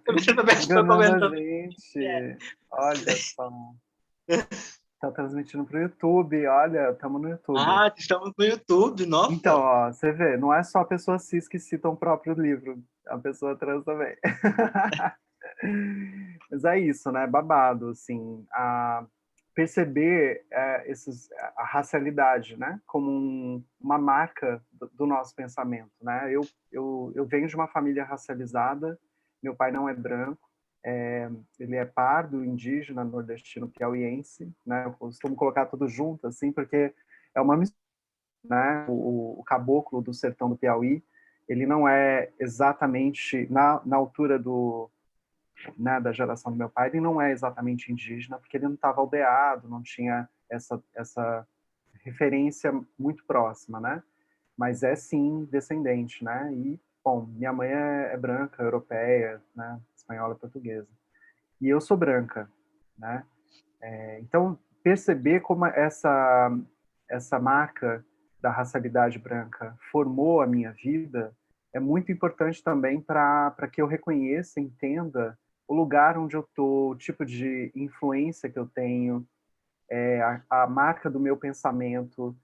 Eu preciso saber se estou Enganando a comentando. gente. Olha só. Tá transmitindo pro YouTube. Olha, estamos no YouTube. Ah, estamos no YouTube, Então, nossa! ó, você vê, não é só a pessoa cis que cita o próprio livro, a pessoa trans também. Mas é isso, né? Babado, assim, perceber a racialidade, né? Como uma marca do nosso pensamento, né? Eu venho de uma família racializada, meu pai não é branco, ele é pardo, indígena, nordestino, piauiense, né? Eu costumo colocar tudo junto, assim, porque é uma mistura, né? O caboclo do sertão do Piauí, ele não é exatamente na altura né, da geração do meu pai, ele não é exatamente indígena, porque ele não estava aldeado, não tinha essa referência muito próxima, né? Mas é sim descendente, né? E, bom, minha mãe é branca, europeia, né? Espanhola e portuguesa. E eu sou branca, né? Então, perceber como essa marca da racialidade branca formou a minha vida é muito importante também para que eu reconheça, entenda o lugar onde eu estou, o tipo de influência que eu tenho, a marca do meu pensamento,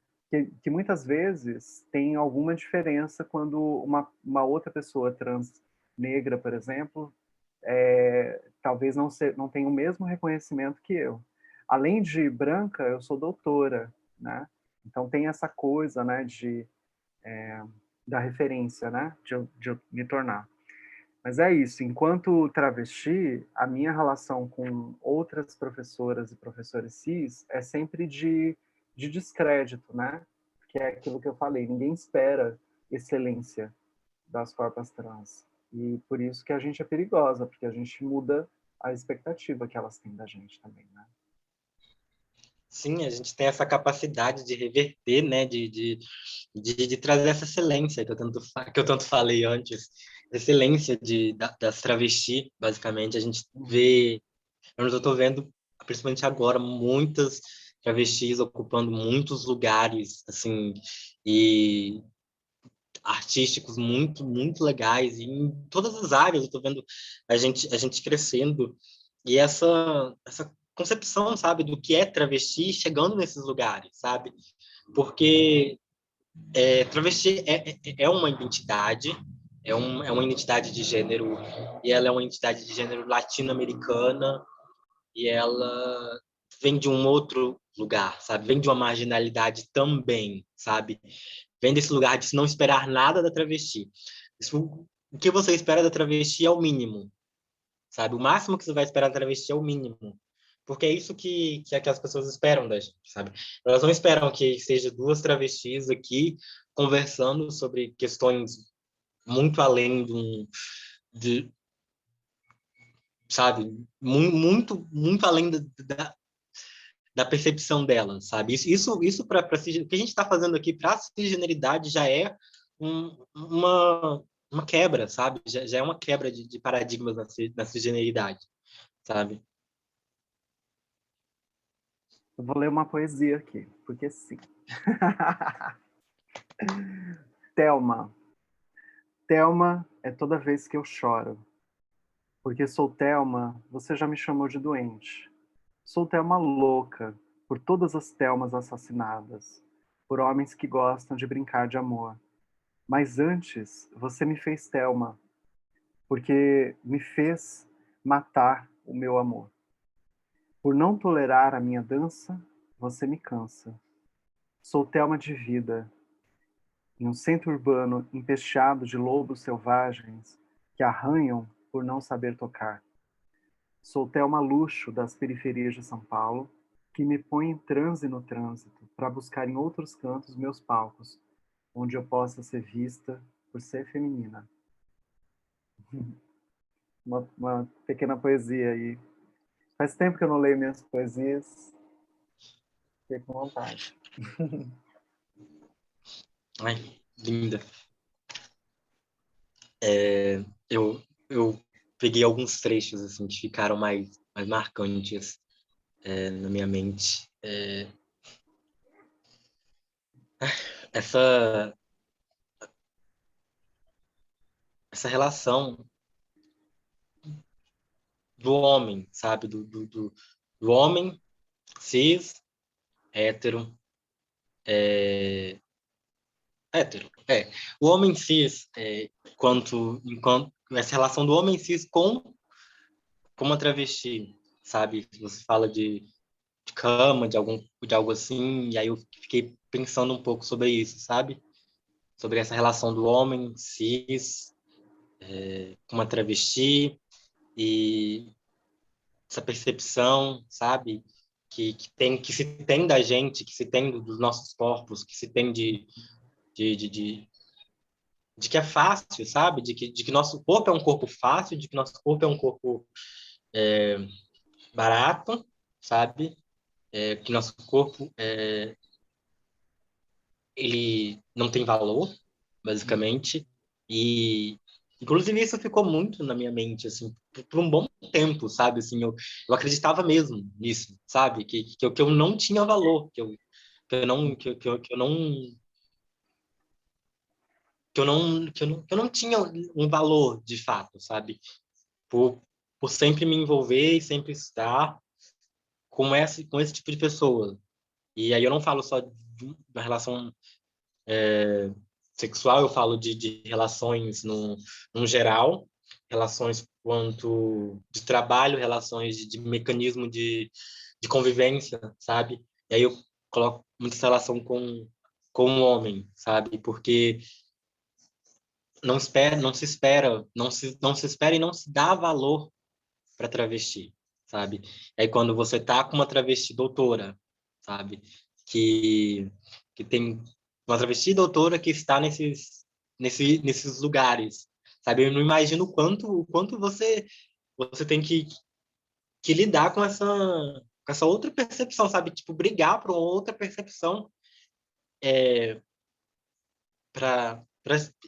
que muitas vezes tem alguma diferença quando uma outra pessoa trans negra, por exemplo, talvez não tenha o mesmo reconhecimento que eu. Além de branca, eu sou doutora, né? Então tem essa coisa, né, da referência, né, de eu me tornar. Mas é isso, enquanto travesti, a minha relação com outras professoras e professores cis é sempre de descrédito, né? Que é aquilo que eu falei, ninguém espera excelência das corpas trans. E por isso que a gente é perigosa, porque a gente muda a expectativa que elas têm da gente também, né? Sim, a gente tem essa capacidade de reverter, né, de trazer essa excelência que eu tanto falei antes, excelência das travestis, basicamente. A gente Uhum. vê, eu estou vendo, principalmente agora, muitas travestis ocupando muitos lugares, assim, e artísticos muito legais, e em todas as áreas eu tô vendo a gente crescendo, e essa concepção, sabe, do que é travesti chegando nesses lugares, sabe? Porque travesti é uma identidade, é uma identidade de gênero, e ela é uma identidade de gênero latino-americana, e ela vem de um outro lugar, sabe? Vem de uma marginalidade também, sabe? Vem desse lugar de se não esperar nada da travesti. O que você espera da travesti é o mínimo, sabe? O máximo que você vai esperar da travesti é o mínimo. Porque é isso que as pessoas esperam da gente, sabe? Elas não esperam que seja duas travestis aqui conversando sobre questões muito além de sabe? Muito além da percepção delas, sabe? Isso para o que a gente está fazendo aqui para a cisgeneridade já é uma quebra, sabe? Já é uma quebra de paradigmas na cisgeneridade, sabe? Eu vou ler uma poesia aqui, porque sim. Thelma. Thelma é toda vez que eu choro. Porque sou Thelma, você já me chamou de doente. Sou Thelma louca, por todas as Thelmas assassinadas, por homens que gostam de brincar de amor. Mas antes, você me fez Thelma, porque me fez matar o meu amor. Por não tolerar a minha dança, você me cansa. Sou Thelma de vida, em um centro urbano empesteado de lobos selvagens que arranham por não saber tocar. Sou Thelma luxo das periferias de São Paulo, que me põe em transe no trânsito para buscar em outros cantos meus palcos, onde eu possa ser vista por ser feminina. Uma pequena poesia aí. Faz tempo que eu não leio minhas poesias. Fiquei com vontade. Ai, linda. Eu peguei alguns trechos assim que ficaram mais marcantes na minha mente. Essa essa relação do homem, sabe? Do homem cis, hétero, hétero, O homem cis, enquanto essa relação do homem cis com uma travesti, sabe? Você fala de cama, de algo assim, e aí eu fiquei pensando um pouco sobre isso, sabe? Sobre essa relação do homem cis com uma travesti e essa percepção, sabe? Que se tem da gente, que se tem dos nossos corpos, que se tem de, de, de, de que é fácil, sabe? De que nosso corpo é um corpo fácil, de que nosso corpo é um corpo barato, sabe? Que nosso corpo ele não tem valor, basicamente. E inclusive isso ficou muito na minha mente assim por um bom tempo, sabe? Assim, eu acreditava mesmo nisso, sabe? Que eu não tinha valor, que eu não tinha um valor de fato, sabe? Por, por sempre me envolver e sempre estar com esse tipo de pessoa. E aí eu não falo só da relação sexual, eu falo de relações no geral, relações quanto de trabalho, relações de mecanismo de convivência, sabe? E aí eu coloco muita relação com o homem, sabe? Porque não se espera e não se dá valor para travesti, sabe? E aí quando você tá com uma travesti doutora, sabe? Que que tem uma travesti doutora que está nesses lugares, sabe? Eu não imagino o quanto você tem que lidar com essa outra percepção, sabe? Tipo, brigar por uma outra percepção para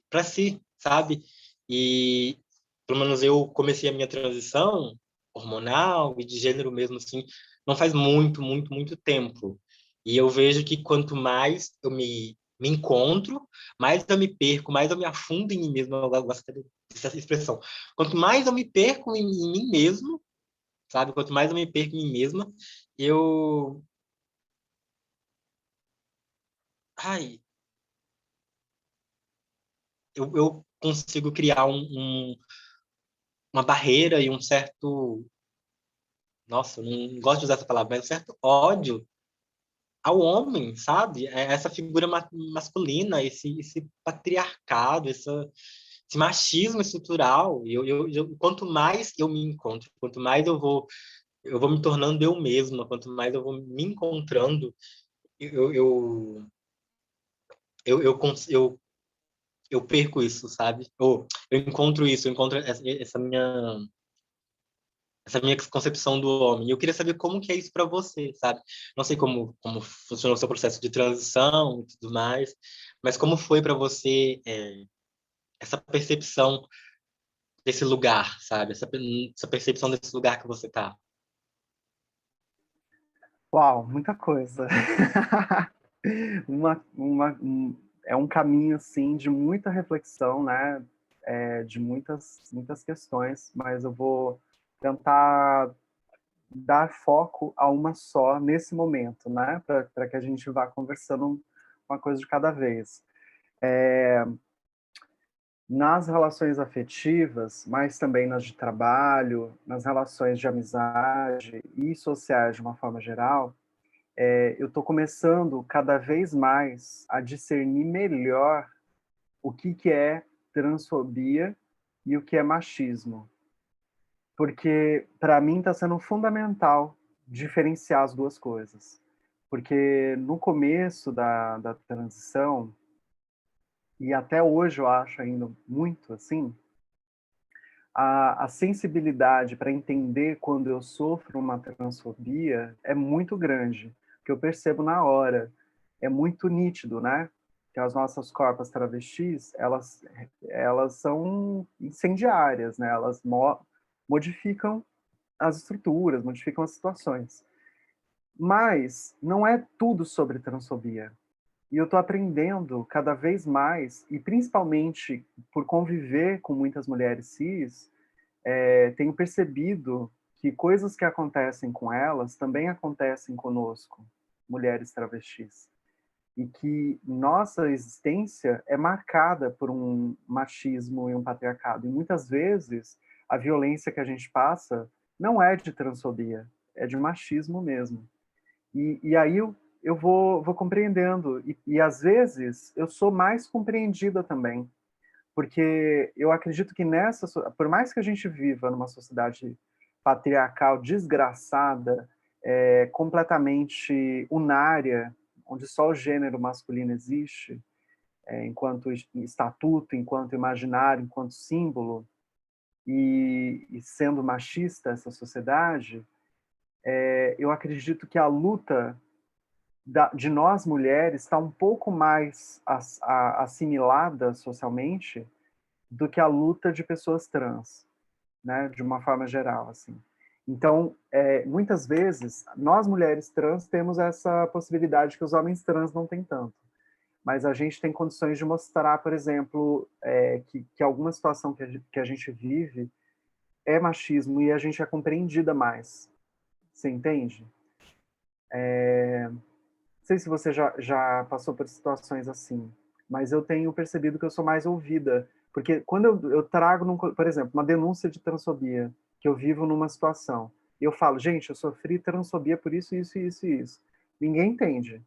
para si, sabe? E pelo menos eu comecei a minha transição hormonal e de gênero mesmo assim, não faz muito tempo. E eu vejo que quanto mais eu me me encontro, mais eu me perco, mais eu me afundo em mim mesmo. Eu gosto dessa expressão. Quanto mais eu me perco em mim mesmo, sabe? Quanto mais eu me perco em mim mesma, eu... Ai, eu consigo criar uma barreira e um certo... Nossa, eu não gosto de usar essa palavra, mas um certo ódio ao homem, sabe? Essa figura masculina, esse patriarcado, esse machismo estrutural. Quanto mais eu me encontro, quanto mais eu vou me tornando eu mesma, quanto mais eu vou me encontrando, eu, eu, eu eu perco isso, sabe? Ou eu encontro isso, eu encontro essa minha concepção do homem. E eu queria saber como que é isso para você, sabe? Não sei como funcionou o seu processo de transição e tudo mais, mas como foi para você essa percepção desse lugar, sabe? Essa percepção desse lugar que você tá. Uau, muita coisa. É um caminho, assim, de muita reflexão, né? De muitas questões, mas eu vou tentar dar foco a uma só nesse momento, né? Para que a gente vá conversando uma coisa de cada vez. Nas relações afetivas, mas também nas de trabalho, nas relações de amizade e sociais de uma forma geral, eu estou começando cada vez mais a discernir melhor o que é transfobia e o que é machismo. Porque, para mim, está sendo fundamental diferenciar as duas coisas. Porque no começo da transição, e até hoje eu acho ainda muito assim, a sensibilidade para entender quando eu sofro uma transfobia é muito grande, que eu percebo na hora. É muito nítido, né? Que as nossas corpas travestis, elas são incendiárias, né? Elas modificam as estruturas, modificam as situações. Mas não é tudo sobre transfobia. E eu estou aprendendo cada vez mais, e principalmente por conviver com muitas mulheres cis, tenho percebido que coisas que acontecem com elas também acontecem conosco, mulheres travestis. E que nossa existência é marcada por um machismo e um patriarcado. E muitas vezes a violência que a gente passa não é de transfobia, é de machismo mesmo. E aí eu vou compreendendo. E às vezes eu sou mais compreendida também, porque eu acredito que por mais que a gente viva numa sociedade patriarcal desgraçada, completamente unária, onde só o gênero masculino existe, enquanto estatuto, enquanto imaginário, enquanto símbolo, e sendo machista essa sociedade, eu acredito que a luta de nós mulheres está um pouco mais assimilada socialmente do que a luta de pessoas trans, né, de uma forma geral, assim. Então, muitas vezes, nós mulheres trans temos essa possibilidade que os homens trans não têm tanto. Mas a gente tem condições de mostrar, por exemplo, que alguma situação que a gente vive é machismo e a gente é compreendida mais. Você entende? Não sei se você já passou por situações assim, mas eu tenho percebido que eu sou mais ouvida. Porque quando eu trago, por exemplo, uma denúncia de transfobia, que eu vivo numa situação, e eu falo, gente, eu sofri transfobia por isso, isso, isso e isso. Ninguém entende.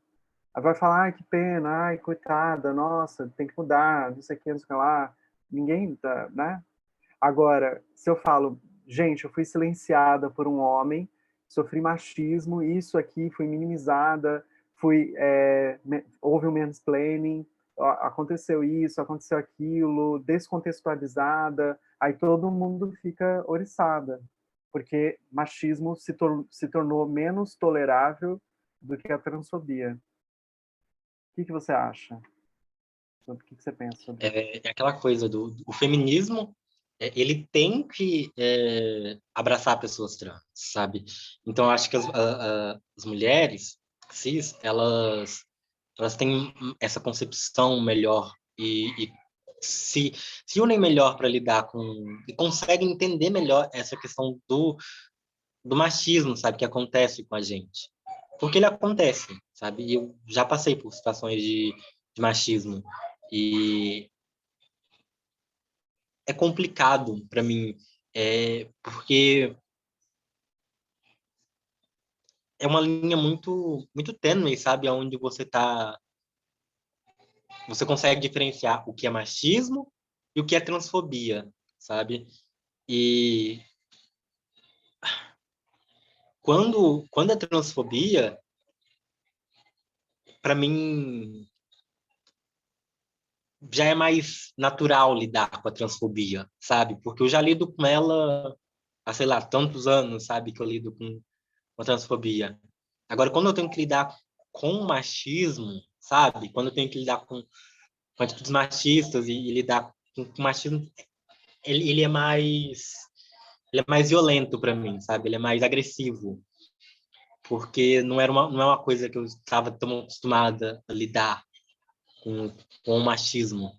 Aí vai falar, ai, que pena, ai, coitada, nossa, tem que mudar, não sei o que, não sei o que lá. Ninguém, tá, né? Agora, se eu falo, gente, eu fui silenciada por um homem, sofri machismo, isso aqui fui minimizada, houve um mansplaining, aconteceu isso, aconteceu aquilo, descontextualizada, aí todo mundo fica oriçada, porque machismo se tornou menos tolerável do que a transfobia. O que você acha? O que você pensa sobre isso? É aquela coisa do feminismo, ele tem que abraçar pessoas trans, sabe? Então, eu acho que as mulheres cis, elas elas têm essa concepção melhor e se unem melhor para lidar com e conseguem entender melhor essa questão do machismo, sabe, que acontece com a gente. Porque ele acontece, sabe? E eu já passei por situações de machismo e é complicado para mim, porque é uma linha muito tênue, sabe, aonde você consegue diferenciar o que é machismo e o que é transfobia, sabe? E quando é transfobia, para mim já é mais natural lidar com a transfobia, sabe? Porque eu já lido com ela há, sei lá, tantos anos, sabe, que eu lido com a transfobia. Agora, quando eu tenho que lidar com o machismo, sabe? Quando eu tenho que lidar com atitudes machistas e lidar com o machismo, ele é mais violento para mim, sabe? Ele é mais agressivo, porque não é uma coisa que eu estava tão acostumada a lidar com o machismo.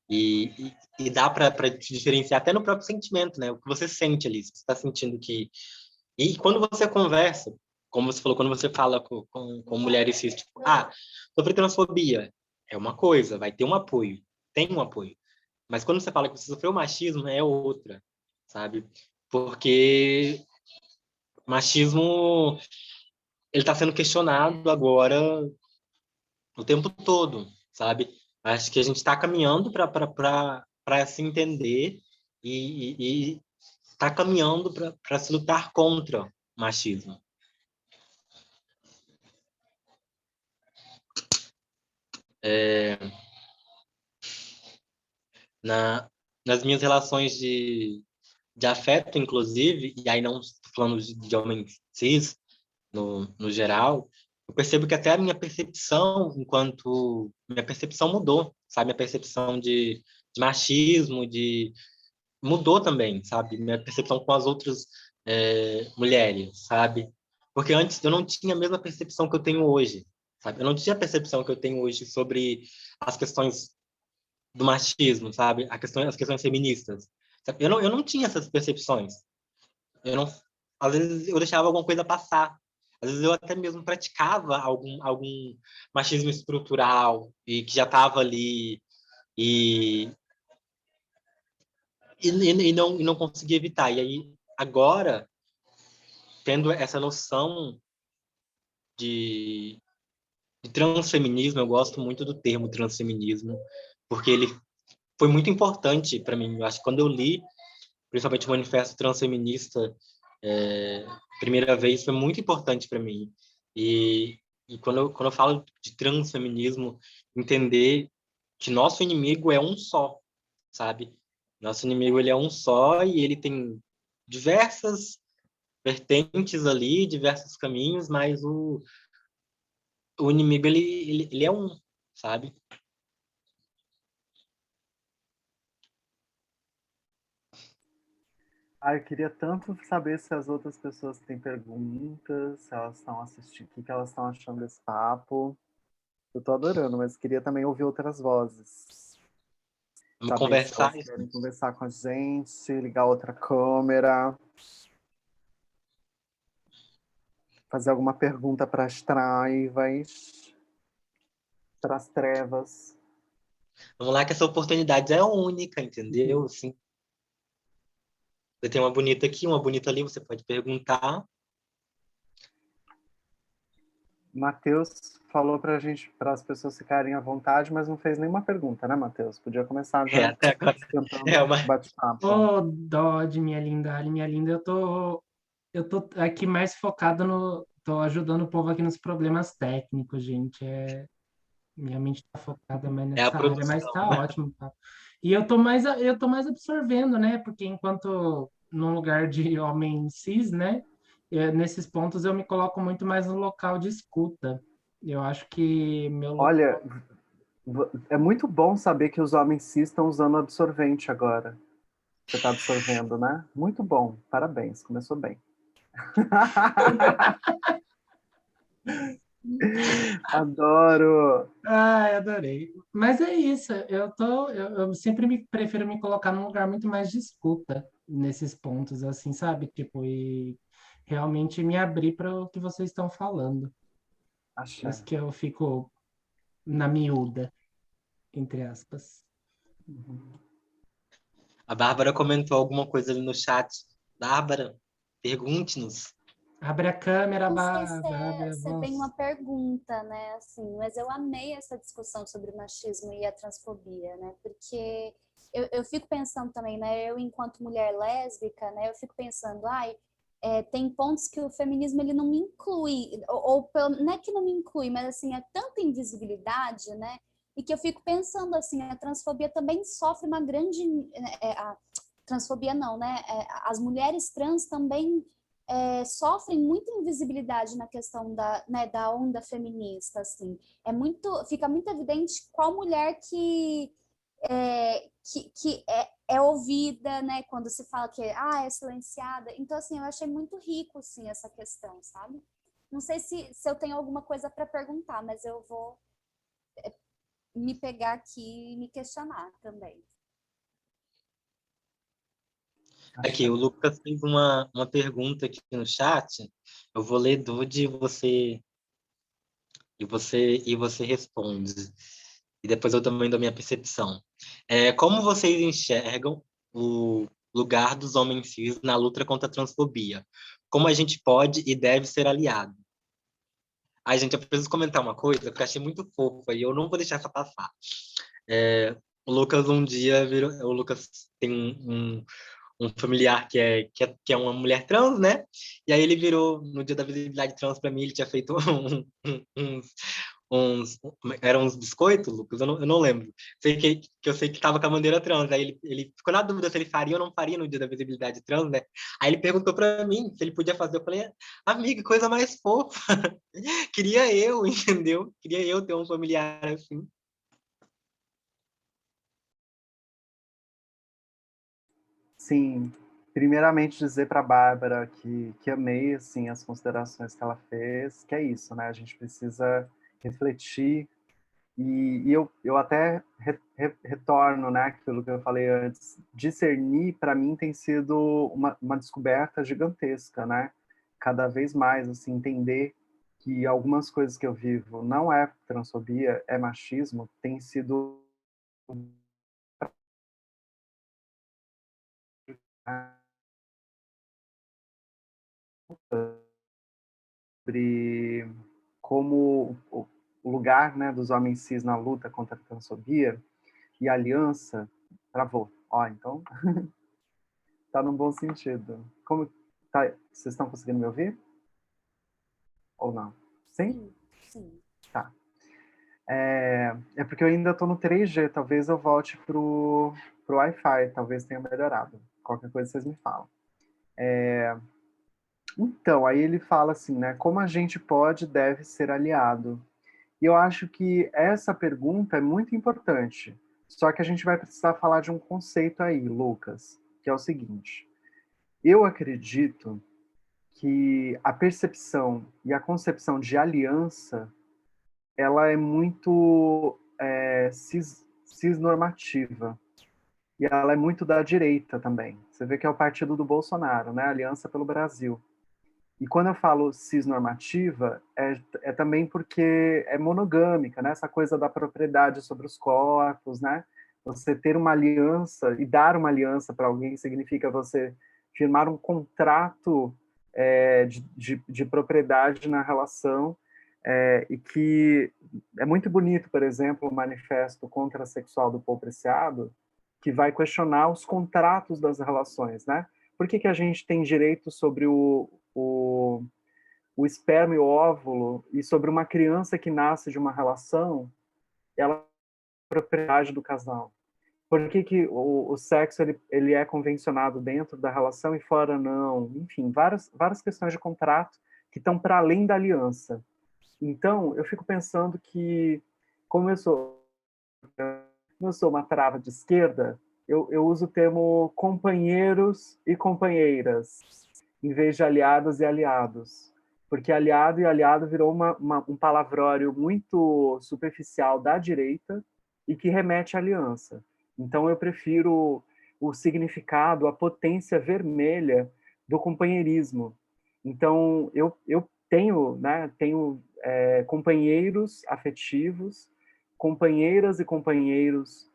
E dá para diferenciar até no próprio sentimento, né? O que você sente ali, você está sentindo que... E quando você conversa, como você falou, quando você fala com mulheres cis, tipo, sofri transfobia, é uma coisa, vai ter um apoio, tem um apoio. Mas quando você fala que você sofreu machismo, é outra, sabe? Porque machismo, ele está sendo questionado agora o tempo todo, sabe? Acho que a gente está caminhando para se entender e está caminhando para se lutar contra o machismo. Na, nas minhas relações de afeto, inclusive, e aí não estou falando de homens cis, no geral, eu percebo que até a minha percepção minha percepção mudou, sabe? Minha percepção de machismo, mudou também, sabe? Minha percepção com as outras mulheres, sabe? Porque antes eu não tinha a mesma percepção que eu tenho hoje, sabe? Eu não tinha a percepção que eu tenho hoje sobre as questões do machismo, sabe? As questões feministas. Sabe? Eu não tinha essas percepções. Eu não, às vezes eu deixava alguma coisa passar. Às vezes eu até mesmo praticava algum machismo estrutural e que já estava ali e, e não conseguia evitar. E aí, agora, tendo essa noção de, de transfeminismo, eu gosto muito do termo transfeminismo, porque ele foi muito importante para mim. Eu acho que quando eu li, principalmente o Manifesto Transfeminista, primeira vez, foi muito importante para mim. E quando eu falo de transfeminismo, entender que nosso inimigo é um só, sabe? Nosso inimigo, ele é um só e ele tem diversas vertentes ali, diversos caminhos, mas o inimigo, ele é um, sabe? Eu queria tanto saber se as outras pessoas têm perguntas, se elas estão assistindo, o que elas estão achando desse papo. Eu tô adorando, mas queria também ouvir outras vozes. Vamos Saber se conversar. elas querem conversar com a gente, ligar outra câmera, fazer alguma pergunta para as traivas, para as trevas. Vamos lá que essa oportunidade é única, entendeu? Assim, você tem uma bonita aqui, uma bonita ali, você pode perguntar. Matheus falou para a gente, para as pessoas ficarem à vontade, mas não fez nenhuma pergunta, né, Matheus? Podia começar já Até agora. tentando bate-papo. Ô, Dodge, minha linda, eu tô aqui mais focado tô ajudando o povo aqui nos problemas técnicos, gente. Minha mente tá focada mais É a nessa área, mas produção. tá ótimo, tá? E eu tô mais absorvendo, né? Porque enquanto num lugar de homem cis, né? Nesses pontos eu me coloco muito mais no local de escuta. Eu acho que meu local. Olha, é muito bom saber que os homens cis estão usando absorvente agora. Você está absorvendo, né? Muito bom, parabéns, começou bem. Adoro! Ai, adorei. Mas é isso, eu sempre prefiro me colocar num lugar muito mais de escuta nesses pontos, assim, sabe? Tipo, e realmente me abrir para o que vocês estão falando. Por Axé. isso que eu fico na miúda, entre aspas. Uhum. A Bárbara comentou alguma coisa ali no chat. Bárbara, pergunte-nos. Abre a câmera, Não sei se Bárbara, abre a se é bem voz. uma pergunta, né, assim, mas eu amei essa discussão sobre o machismo e a transfobia, né, porque eu fico pensando também, né, eu enquanto mulher lésbica, né, eu fico pensando, ai, tem pontos que o feminismo ele não me inclui, não é que não me inclui, mas assim, é tanta invisibilidade, né, e que eu fico pensando assim, a transfobia também sofre uma grande, a transfobia não, né, as mulheres trans também sofrem muita invisibilidade na questão da onda feminista, assim. Fica muito evidente qual mulher que é ouvida, né, quando se fala que é silenciada. Então, assim, eu achei muito rico, assim, essa questão, sabe? Não sei se eu tenho alguma coisa para perguntar, mas eu vou me pegar aqui e me questionar também. Aqui, Axé. o Lucas fez uma pergunta aqui no chat. Eu vou ler Dude e você responde. E depois eu também dou minha percepção. Como vocês enxergam o lugar dos homens cis na luta contra a transfobia? Como a gente pode e deve ser aliado? Ai, gente, eu preciso comentar uma coisa que eu achei muito fofa e eu não vou deixar essa passar. O Lucas um dia virou. O Lucas tem um familiar que é uma mulher trans, né? E aí ele virou, no dia da visibilidade trans, para mim, ele tinha feito uns eram uns biscoitos, Lucas, eu não lembro. Eu sei que tava com a bandeira trans, aí ele ficou na dúvida se ele faria ou não faria no dia da visibilidade trans, né? Aí ele perguntou para mim se ele podia fazer, eu falei, amiga, coisa mais fofa, queria eu, entendeu? Queria eu ter um familiar assim. Sim, primeiramente dizer para a Bárbara que amei assim, as considerações que ela fez, que é isso, né? A gente precisa refletir e eu até retorno, né, aquilo que eu falei antes. Discernir, para mim, tem sido uma descoberta gigantesca, né? Cada vez mais, assim, entender que algumas coisas que eu vivo não é transfobia, é machismo, tem sido sobre como o lugar, né, dos homens cis na luta contra a transfobia e a aliança travou. Ó, então tá num bom sentido. Como tá, vocês estão conseguindo me ouvir? Ou não? Sim? Sim, sim. Tá. É porque eu ainda estou no 3G, talvez eu volte pro Wi-Fi, talvez tenha melhorado. Qualquer coisa vocês me falam. Então, aí ele fala assim, né? Como a gente pode e deve ser aliado? E eu acho que essa pergunta é muito importante. Só que a gente vai precisar falar de um conceito aí, Lucas, que é o seguinte. Eu acredito que a percepção e a concepção de aliança, ela é muito cisnormativa. E ela é muito da direita também. Você vê que é o partido do Bolsonaro, né? Aliança pelo Brasil. E quando eu falo cisnormativa, é também porque é monogâmica, né? Essa coisa da propriedade sobre os corpos, né? Você ter uma aliança e dar uma aliança para alguém significa você firmar um contrato de propriedade na relação, e que é muito bonito, por exemplo, o manifesto contra-sexual do Paul Preciado, que vai questionar os contratos das relações, né? Por que a gente tem direito sobre o esperma e o óvulo e sobre uma criança que nasce de uma relação, ela é propriedade do casal? Por que o sexo ele é convencionado dentro da relação e fora não? Enfim, várias questões de contrato que estão para além da aliança. Então, eu fico pensando que, como eu sou uma trava de esquerda, eu uso o termo companheiros e companheiras, em vez de aliadas e aliados. porque aliado e aliado virou um palavrório muito superficial da direita e que remete à aliança. Então, eu prefiro o significado, a potência vermelha do companheirismo. Então, eu tenho, né, companheiros afetivos, companheiras e companheiros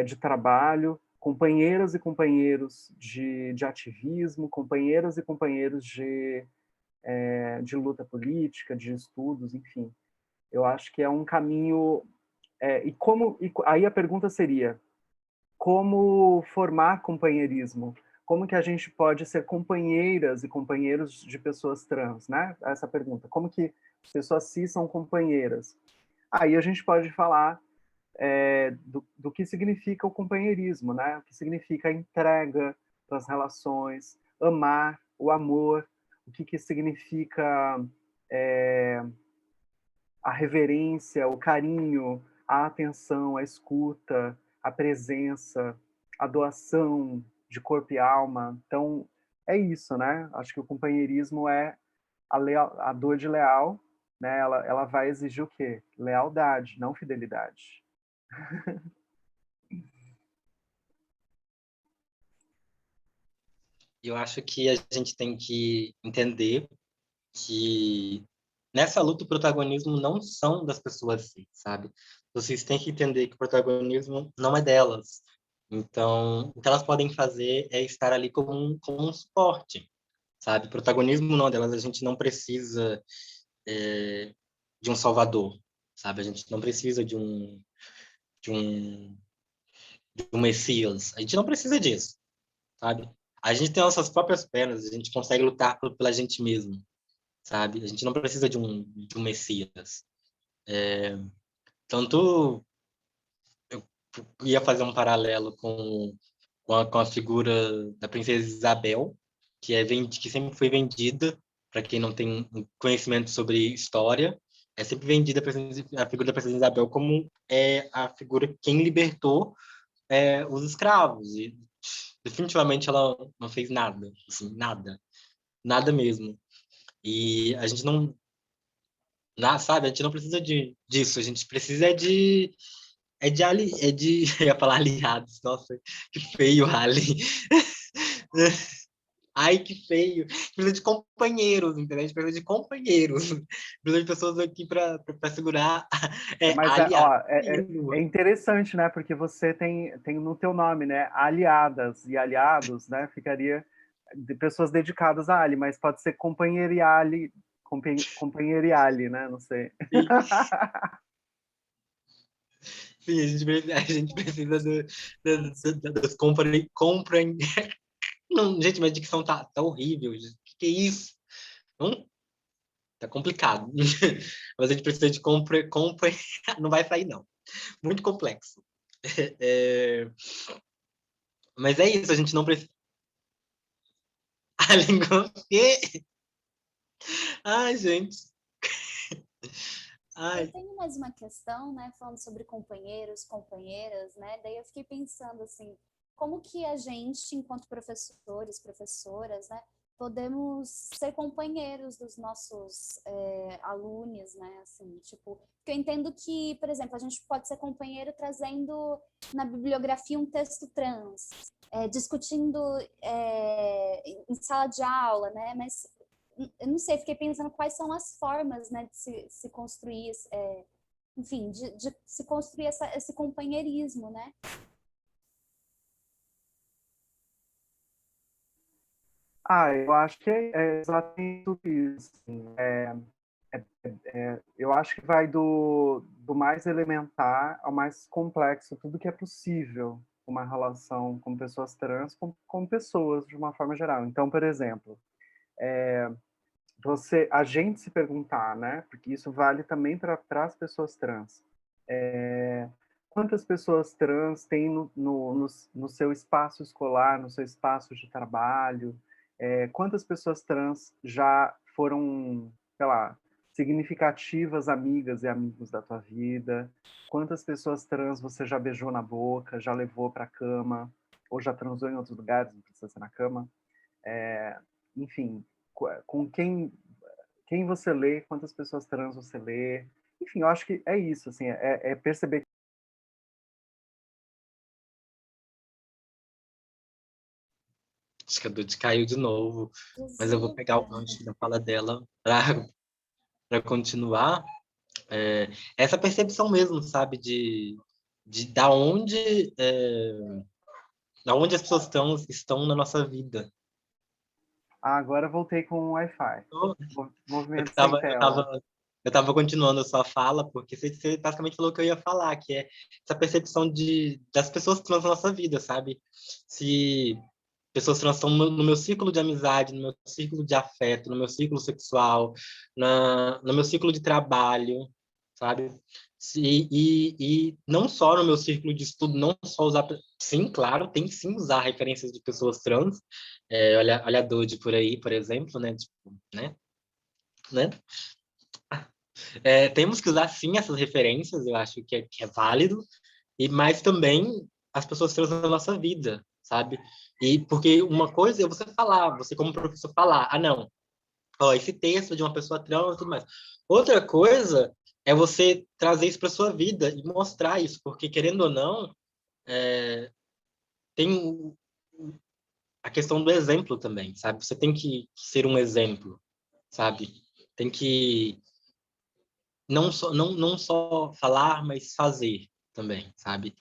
de trabalho, companheiras e companheiros de ativismo, companheiras e companheiros de luta política, de estudos, enfim. Eu acho que é um caminho... aí a pergunta seria, como formar companheirismo? Como que a gente pode ser companheiras e companheiros de pessoas trans, né? Essa pergunta. Como que pessoas cis são companheiras? Aí a gente pode falar do que significa o companheirismo, né? O que significa a entrega das relações, amar, o amor, o que significa a reverência, o carinho, a atenção, a escuta, a presença, a doação de corpo e alma. Então, é isso, né? Acho que o companheirismo é a dor de leal, né? Ela vai exigir o quê? Lealdade, não fidelidade. Eu acho que a gente tem que entender que nessa luta o protagonismo não são das pessoas cis, sabe? Vocês têm que entender que o protagonismo não é delas. Então, o que elas podem fazer é estar ali como um suporte, sabe? O protagonismo não é delas. A gente não precisa de um salvador, sabe? A gente não precisa de um, de um messias. A gente não precisa disso, sabe? A gente tem nossas próprias pernas, a gente consegue lutar pela gente mesmo, sabe? A gente não precisa de um messias. Tanto eu ia fazer um paralelo com a figura da princesa Isabel, que sempre foi vendida, para quem não tem conhecimento sobre história, é sempre vendida a figura da princesa Isabel como a figura quem libertou os escravos. E definitivamente ela não fez nada, assim, nada, nada mesmo. E a gente não, sabe, a gente não precisa disso, a gente precisa eu ia falar aliados, nossa, que feio, Ali. Ai, que feio. Precisa de companheiros, entendeu? A gente precisa de companheiros. Precisa de pessoas aqui para segurar Mas aliados. é interessante, né? Porque você tem no teu nome, né? Aliadas e aliados, né? Ficaria de pessoas dedicadas a Ali, mas pode ser companheiriale, companheiriale, né? Não sei. Sim, a gente precisa das Não, gente, minha dicção tá horrível. Gente. Que é isso? Não, tá complicado. Mas a gente precisa de compra. Não vai sair, não. Muito complexo. É, mas é isso, a gente não precisa. A língua. Ai, gente. Eu Ai. tenho mais uma questão, né, falando sobre companheiros, companheiras, né? Daí eu fiquei pensando assim, como que a gente, enquanto professores, professoras, né, podemos ser companheiros dos nossos alunos, né? Assim, tipo, porque eu entendo que, por exemplo, a gente pode ser companheiro trazendo na bibliografia um texto trans, discutindo em sala de aula, né? Mas eu não sei, fiquei pensando quais são as formas, né, de se construir, enfim, de se construir esse companheirismo, né? Eu acho que é exatamente isso. Assim. Eu acho que vai do mais elementar ao mais complexo, tudo que é possível uma relação com pessoas trans, com pessoas de uma forma geral. Então, por exemplo, a gente se perguntar, né? Porque isso vale também para as pessoas trans. Quantas pessoas trans tem no seu espaço escolar, no seu espaço de trabalho? Quantas pessoas trans já foram, sei lá, significativas amigas e amigos da tua vida? Quantas pessoas trans você já beijou na boca, já levou para a cama, ou já transou em outros lugares, não precisa ser na cama? Enfim, com quem quem você lê, quantas pessoas trans você lê. Enfim, eu acho que é isso, assim, é perceber. Acho que a Dude caiu de novo, mas eu vou pegar o Desliga. gancho da fala dela para continuar. Essa percepção mesmo, sabe, de da onde as pessoas estão na nossa vida. Agora voltei com o Wi-Fi. Então, Eu Movimento sem tava, eu tela. tava, eu tava continuando a sua fala, porque você basicamente falou o que eu ia falar, que é essa percepção das pessoas trans na nossa vida, sabe? Se pessoas trans estão no meu círculo de amizade, no meu círculo de afeto, no meu círculo sexual, no meu círculo de trabalho, sabe? E não só no meu círculo de estudo, não só usar. Sim, claro, tem que sim usar referências de pessoas trans. Olha a Dodi por aí, por exemplo, né? Tipo, né? Temos que usar sim essas referências, eu acho que é válido, mas também as pessoas trans na nossa vida, sabe? E porque uma coisa é você falar, você como professor falar, não, ó, esse texto é de uma pessoa trans e tudo mais. Outra coisa é você trazer isso para sua vida e mostrar isso, porque querendo ou não, tem a questão do exemplo também, sabe? Você tem que ser um exemplo, sabe? Tem que não só falar, mas fazer também, sabe?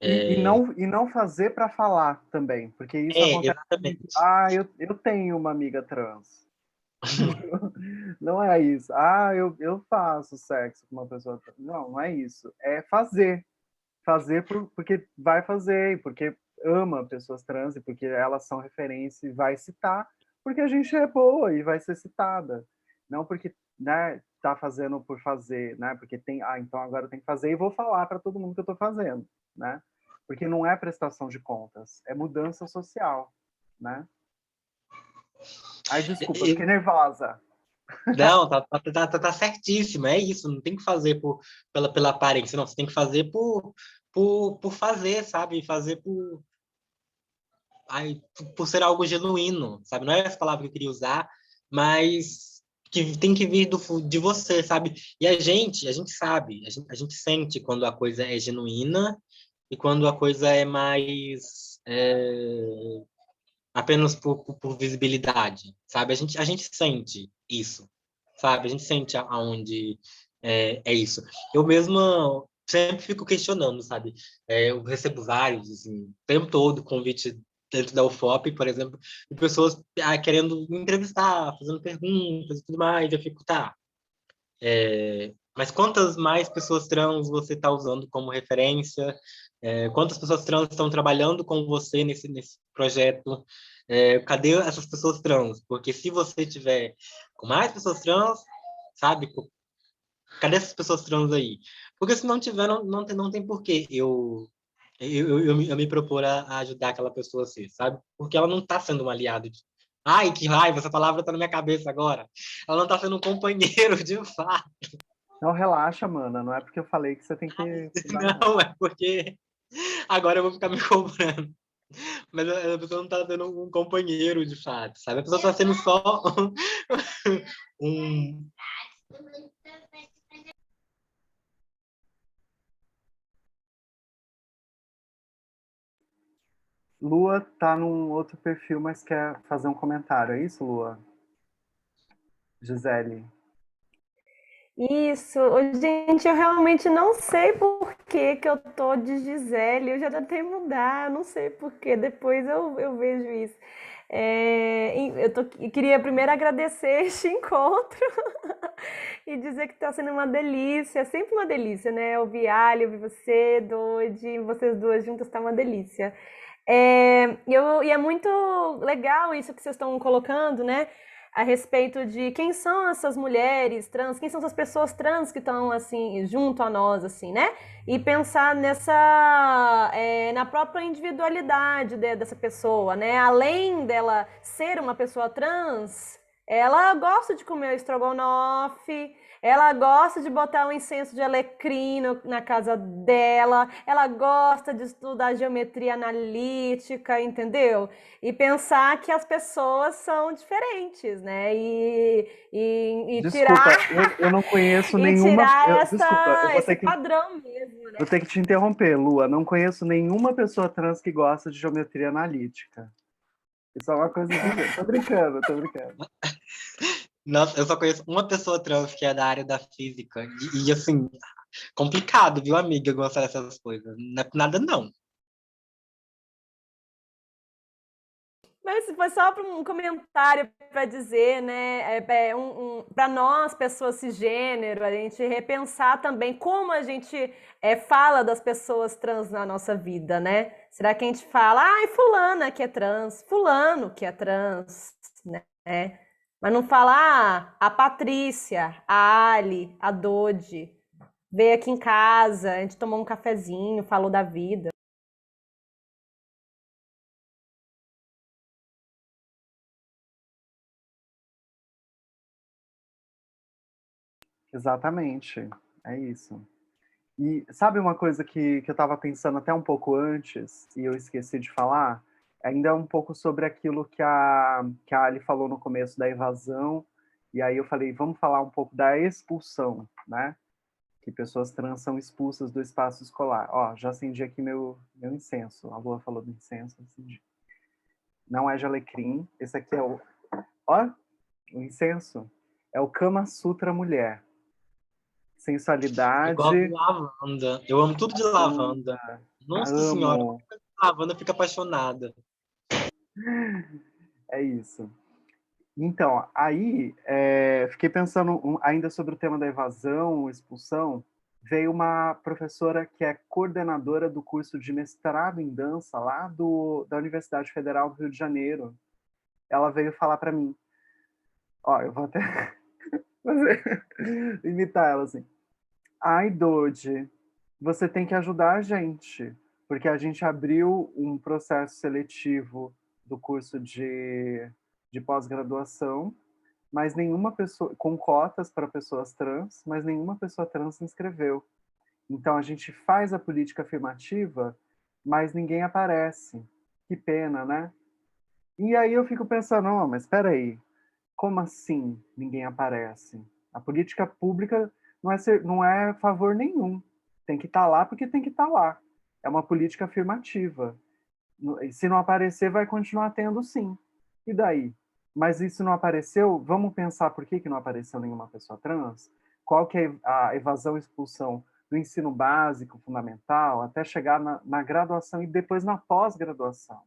E não fazer para falar também, porque isso acontece muito. Exatamente. Eu tenho uma amiga trans. Não é isso. Eu faço sexo com uma pessoa trans. Não, não é isso. É fazer. Fazer porque vai fazer, e porque ama pessoas trans, e porque elas são referência e vai citar, porque a gente é boa e vai ser citada. Não porque, né, tá fazendo por fazer, né? Porque tem, então agora eu tenho que fazer e vou falar para todo mundo que eu estou fazendo, né? Porque não é prestação de contas, é mudança social, né? Ai, desculpa, fiquei nervosa. Não, tá certíssimo, é isso, não tem que fazer pela aparência, não, você tem que fazer por fazer, sabe? Fazer por ser algo genuíno, sabe? Não é essa palavra que eu queria usar, mas que tem que vir de você, sabe? E a gente sabe, a gente sente quando a coisa é genuína e quando a coisa é mais apenas por visibilidade, sabe? A gente sente isso, sabe? A gente sente aonde é isso. Eu mesma sempre fico questionando, sabe? Eu recebo vários, assim, o tempo todo, convite dentro da UFOP, por exemplo, de pessoas querendo me entrevistar, fazendo perguntas e tudo mais, eu fico, tá, mas quantas mais pessoas trans você está usando como referência? Quantas pessoas trans estão trabalhando com você nesse projeto? Cadê essas pessoas trans? Porque se você tiver com mais pessoas trans, sabe? Cadê essas pessoas trans aí? Porque se não tiver, não tem porquê eu me propor a ajudar aquela pessoa a ser, sabe? Porque ela não está sendo um aliado. Ai, que raiva, essa palavra está na minha cabeça agora. Ela não está sendo um companheiro de fato. Não, relaxa, mana. Não é porque eu falei que você tem que dar, não. Não, é porque agora eu vou ficar me cobrando. Mas a pessoa não está sendo um companheiro de fato, sabe? A pessoa está sendo só um. Lua tá num outro perfil, mas quer fazer um comentário. É isso, Lua? Gisele. Isso, ô, gente, eu realmente não sei por que que eu tô de Gisele, eu já tentei mudar, não sei por que, depois eu vejo isso. Eu queria primeiro agradecer este encontro e dizer que está sendo uma delícia, sempre uma delícia, né? Ouvir Ali, ouvir você, Dodi, vocês duas juntas está uma delícia. E é muito legal isso que vocês estão colocando, né? A respeito de quem são essas mulheres trans, quem são essas pessoas trans que estão assim junto a nós, assim, né? E pensar na própria individualidade dessa pessoa, né? Além dela ser uma pessoa trans, ela gosta de comer estrogonofe, Ela gosta de botar um incenso de alecrim na casa dela, ela gosta de estudar geometria analítica, entendeu? E pensar que as pessoas são diferentes, né? E Desculpa, tirar eu não conheço e nenhuma. tirar Desculpa, eu esse padrão mesmo, né? vou ter que te interromper, Lua. Não conheço nenhuma pessoa trans que gosta de geometria analítica. Isso é uma coisa diferente. Tô brincando, tô brincando. Nossa, eu só conheço uma pessoa trans que é da área da física. E assim, complicado, viu, amiga, gostar dessas coisas. Não é nada, não. Mas foi só um comentário para dizer, né, para nós, pessoas cisgênero, a gente repensar também como a gente fala das pessoas trans na nossa vida, né? Será que a gente fala, ai, fulana que é trans, fulano que é trans, né? Mas não fala, a Patrícia, a Ali, a Dodi, veio aqui em casa, a gente tomou um cafezinho, falou da vida. Exatamente. É isso. E sabe uma coisa que eu estava pensando até um pouco antes, e eu esqueci de falar? Ainda é um pouco sobre aquilo que a Ali falou no começo da evasão, e aí eu falei, vamos falar um pouco da expulsão, né? Que pessoas trans são expulsas do espaço escolar. Ó, já acendi aqui meu incenso. A Lua falou do incenso, acendi. Não é de alecrim, esse aqui é o... Ó, o incenso. É o Kama Sutra Mulher. Eu gosto de Sensualidade, lavanda. Eu amo tudo de lavanda. Nossa senhora, amo. lavanda fica apaixonada. É isso. Então, aí, fiquei pensando ainda sobre o tema da evasão, expulsão. Veio uma professora que é coordenadora do curso de mestrado em dança lá da Universidade Federal do Rio de Janeiro. Ela veio falar para mim. Ó, eu vou até imitar ela assim. Ai, Dodi, você tem que ajudar a gente, porque a gente abriu um processo seletivo do curso de pós-graduação, mas nenhuma pessoa, com cotas para pessoas trans, mas nenhuma pessoa trans se inscreveu. Então a gente faz a política afirmativa, mas ninguém aparece. Que pena, né? E aí eu fico pensando, não, mas espera aí, como assim ninguém aparece? A política pública não é favor nenhum. Tem que estar lá porque tem que estar lá. É uma política afirmativa. Se não aparecer, vai continuar tendo sim. E daí? Mas e se não apareceu, vamos pensar por que não apareceu nenhuma pessoa trans? Qual que é a evasão e expulsão do ensino básico, fundamental, até chegar na graduação e depois na pós-graduação?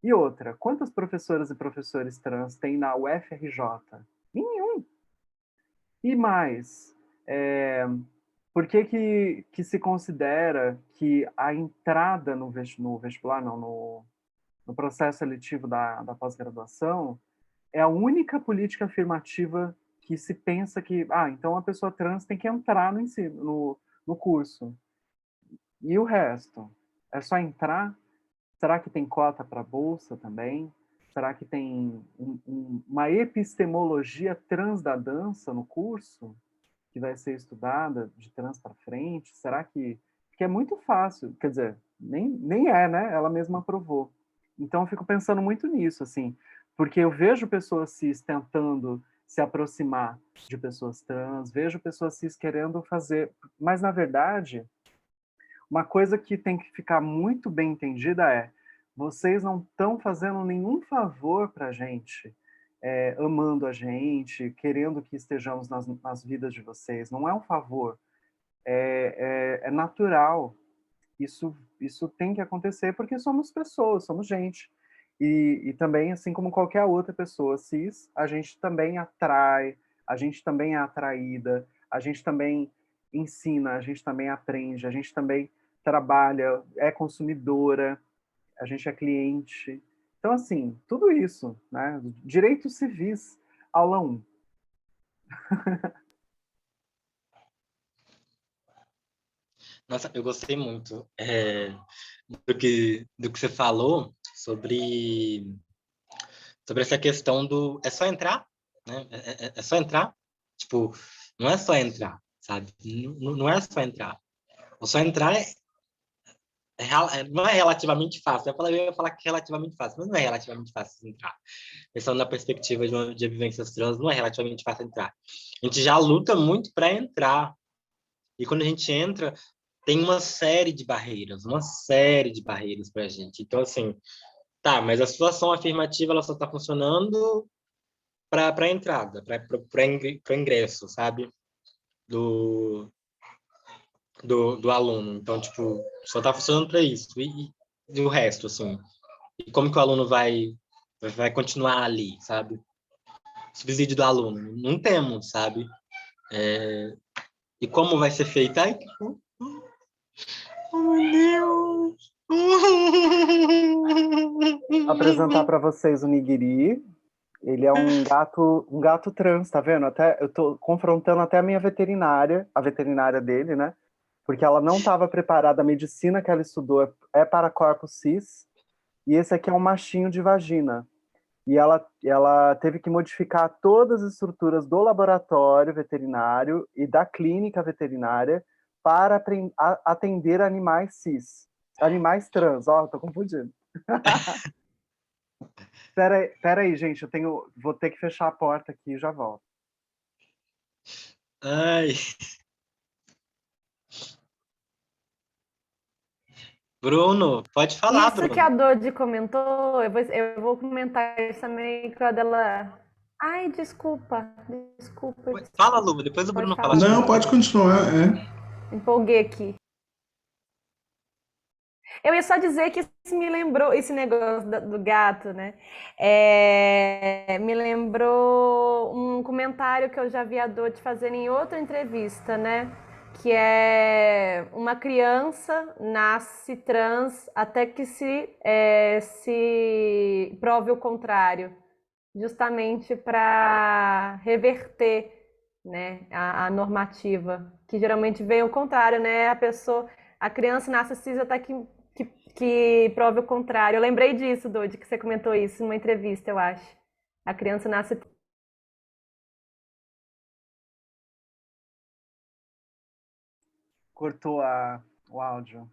E outra, quantas professoras e professores trans tem na UFRJ? Nenhum. E mais, por que se considera que a entrada no vestibular, não, no processo seletivo da pós-graduação, é a única política afirmativa que se pensa que, então a pessoa trans tem que entrar no ensino, no curso. E o resto? É só entrar? Será que tem cota para bolsa também? Será que tem uma epistemologia trans da dança no curso que vai ser estudada de trans para frente? Será que... Porque é muito fácil, quer dizer, nem é, né? Ela mesma aprovou. Então eu fico pensando muito nisso, assim, porque eu vejo pessoas cis tentando se aproximar de pessoas trans, vejo pessoas cis querendo fazer, mas na verdade uma coisa que tem que ficar muito bem entendida é: vocês não estão fazendo nenhum favor para a gente, amando a gente, querendo que estejamos nas vidas de vocês. Não é um favor, é natural. Isso tem que acontecer porque somos pessoas, somos gente. E também, assim como qualquer outra pessoa cis, a gente também atrai, a gente também é atraída, a gente também ensina, a gente também aprende, a gente também trabalha, é consumidora, a gente é cliente. Então, assim, tudo isso, né? Direitos civis, aula 1. Nossa, eu gostei muito do que você falou sobre essa questão do... É só entrar, né? É só entrar. Tipo, Não é só entrar, sabe? Não é só entrar. O só entrar não é relativamente fácil. Eu ia falar que é relativamente fácil, mas não é relativamente fácil entrar. Pensando na perspectiva de vivências trans, não é relativamente fácil entrar. A gente já luta muito para entrar. E quando a gente entra, tem uma série de barreiras para a gente. Então, assim, tá, mas a situação afirmativa ela só está funcionando para a entrada, para o ingresso, sabe? Do, do aluno. Então, tipo, só está funcionando para isso. E o resto, assim. E como que o aluno vai continuar ali, sabe? Subsídio do aluno. Não temos, sabe? E como vai ser feito? Ai, oh, meu Deus! Apresentar para vocês o Nigiri. Ele é um gato trans, tá vendo? Até eu tô confrontando até a minha veterinária, a veterinária dele, né? Porque ela não estava preparada, a medicina que ela estudou é para corpos cis, e esse aqui é um machinho de vagina. E ela teve que modificar todas as estruturas do laboratório veterinário e da clínica veterinária para atender animais cis. Animais trans, ó, tô confundindo. Pera aí, gente, vou ter que fechar a porta aqui e já volto. Ai, Bruno, pode falar, Isso que a Bruno. Dodi comentou, eu vou comentar isso também quando ela. Ai, desculpa, desculpa, Fala, desculpa. Lu, depois o Pode Bruno fala. falar. Acho que Não, pode continuar. É. Empolguei aqui. Eu ia só dizer que isso me lembrou, esse negócio do gato, né? Me lembrou um comentário que eu já vi a Dodi fazer em outra entrevista, né? Que é uma criança nasce trans até que se prove o contrário, justamente para reverter, né, a normativa, que geralmente vem o contrário, né? A criança nasce cis até que prove o contrário. Eu lembrei disso, Dodi, que você comentou isso numa entrevista, eu acho. A criança nasce. Cortou o áudio.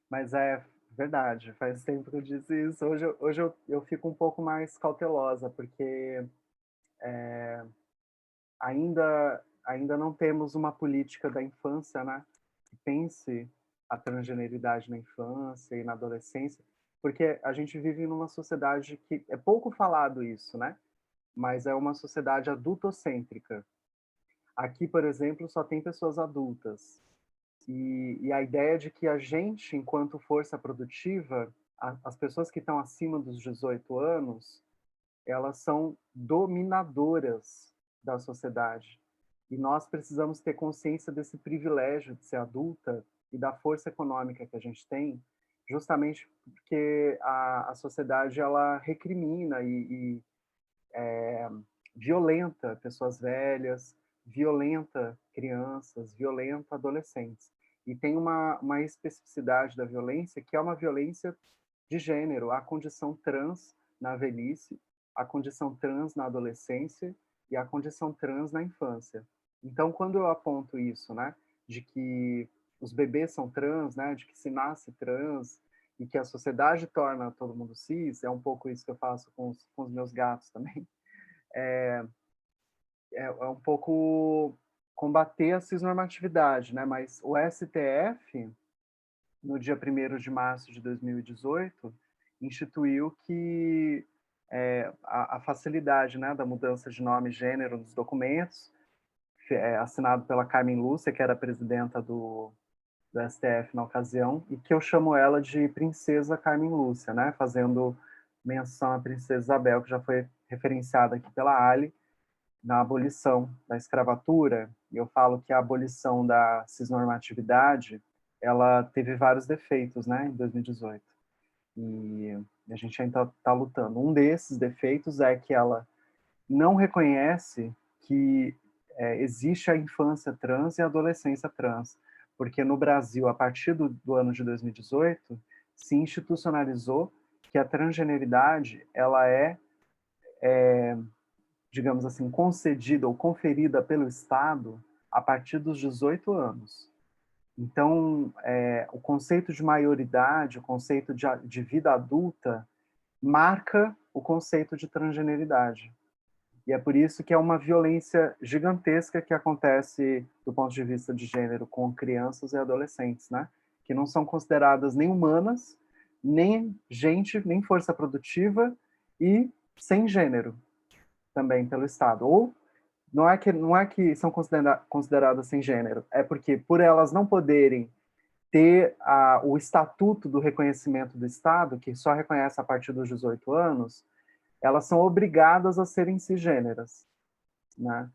Mas é verdade, faz tempo que eu disse isso. Hoje eu fico um pouco mais cautelosa, porque ainda não temos uma política da infância, né? Que pense a transgeneridade na infância e na adolescência, porque a gente vive numa sociedade que é pouco falado isso, né? Mas é uma sociedade adultocêntrica. Aqui, por exemplo, só tem pessoas adultas. E a ideia de que a gente, enquanto força produtiva, as pessoas que estão acima dos 18 anos, elas são dominadoras da sociedade. E nós precisamos ter consciência desse privilégio de ser adulta e da força econômica que a gente tem, justamente porque a sociedade ela recrimina e violenta pessoas velhas, violenta crianças, violenta adolescentes. E tem uma especificidade da violência que é uma violência de gênero, a condição trans na velhice, a condição trans na adolescência e a condição trans na infância. Então, quando eu aponto isso, né, de que os bebês são trans, né, de que se nasce trans e que a sociedade torna todo mundo cis, é um pouco isso que eu faço com os meus gatos também, é um pouco combater a cisnormatividade, né? Mas o STF, no dia 1º de março de 2018, instituiu que a facilidade, né, da mudança de nome e gênero nos documentos, assinado pela Carmen Lúcia, que era a presidenta do STF na ocasião, e que eu chamo ela de Princesa Carmen Lúcia, né, fazendo menção à Princesa Isabel, que já foi referenciada aqui pela Ali, na abolição da escravatura. E eu falo que a abolição da cisnormatividade, ela teve vários defeitos, né, em 2018. E a gente ainda está lutando. Um desses defeitos é que ela não reconhece que existe a infância trans e a adolescência trans, porque no Brasil, a partir do ano de 2018, se institucionalizou que a transgeneridade ela digamos assim, concedida ou conferida pelo Estado a partir dos 18 anos. Então, o conceito de maioridade, o conceito de vida adulta, marca o conceito de transgeneridade. E é por isso que é uma violência gigantesca que acontece do ponto de vista de gênero com crianças e adolescentes, né? Que não são consideradas nem humanas, nem gente, nem força produtiva e sem gênero também pelo Estado. Ou não é que são consideradas sem gênero, é porque por elas não poderem ter o estatuto do reconhecimento do Estado, que só reconhece a partir dos 18 anos, elas são obrigadas a serem cisgêneras, né?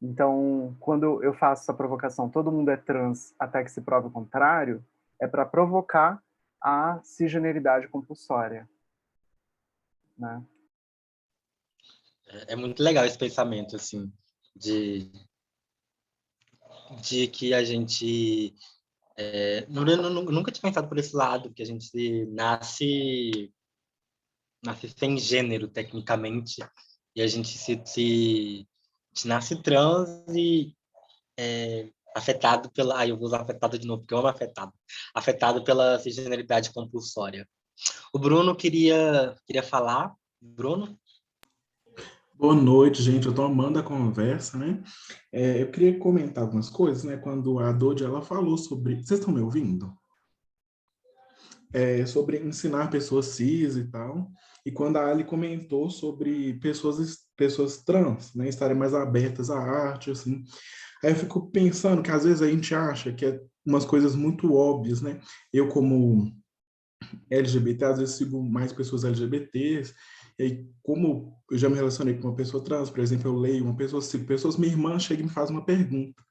Então, quando eu faço essa provocação, todo mundo é trans até que se prove o contrário, é para provocar a cisgeneridade compulsória, né? É muito legal esse pensamento, assim, de que a gente... nunca tinha pensado por esse lado, que a gente nasce sem gênero, tecnicamente, e a gente se nasce trans e afetado pela... eu vou usar afetado de novo, porque eu amo afetado pela cisgeneridade compulsória. O Bruno queria falar. Bruno? Boa noite, gente. Eu estou amando a conversa, né? Eu queria comentar algumas coisas, né? Quando a Dodi, ela falou sobre... Vocês estão me ouvindo? Sobre ensinar pessoas cis e tal. E quando a Ali comentou sobre pessoas trans, né? Estarem mais abertas à arte, assim. Aí eu fico pensando que às vezes a gente acha que é umas coisas muito óbvias, né? Eu, como LGBT, às vezes sigo mais pessoas LGBTs, e aí, como eu já me relacionei com uma pessoa trans, por exemplo, eu leio uma pessoa, sigo pessoas, minha irmã chega e me faz uma pergunta.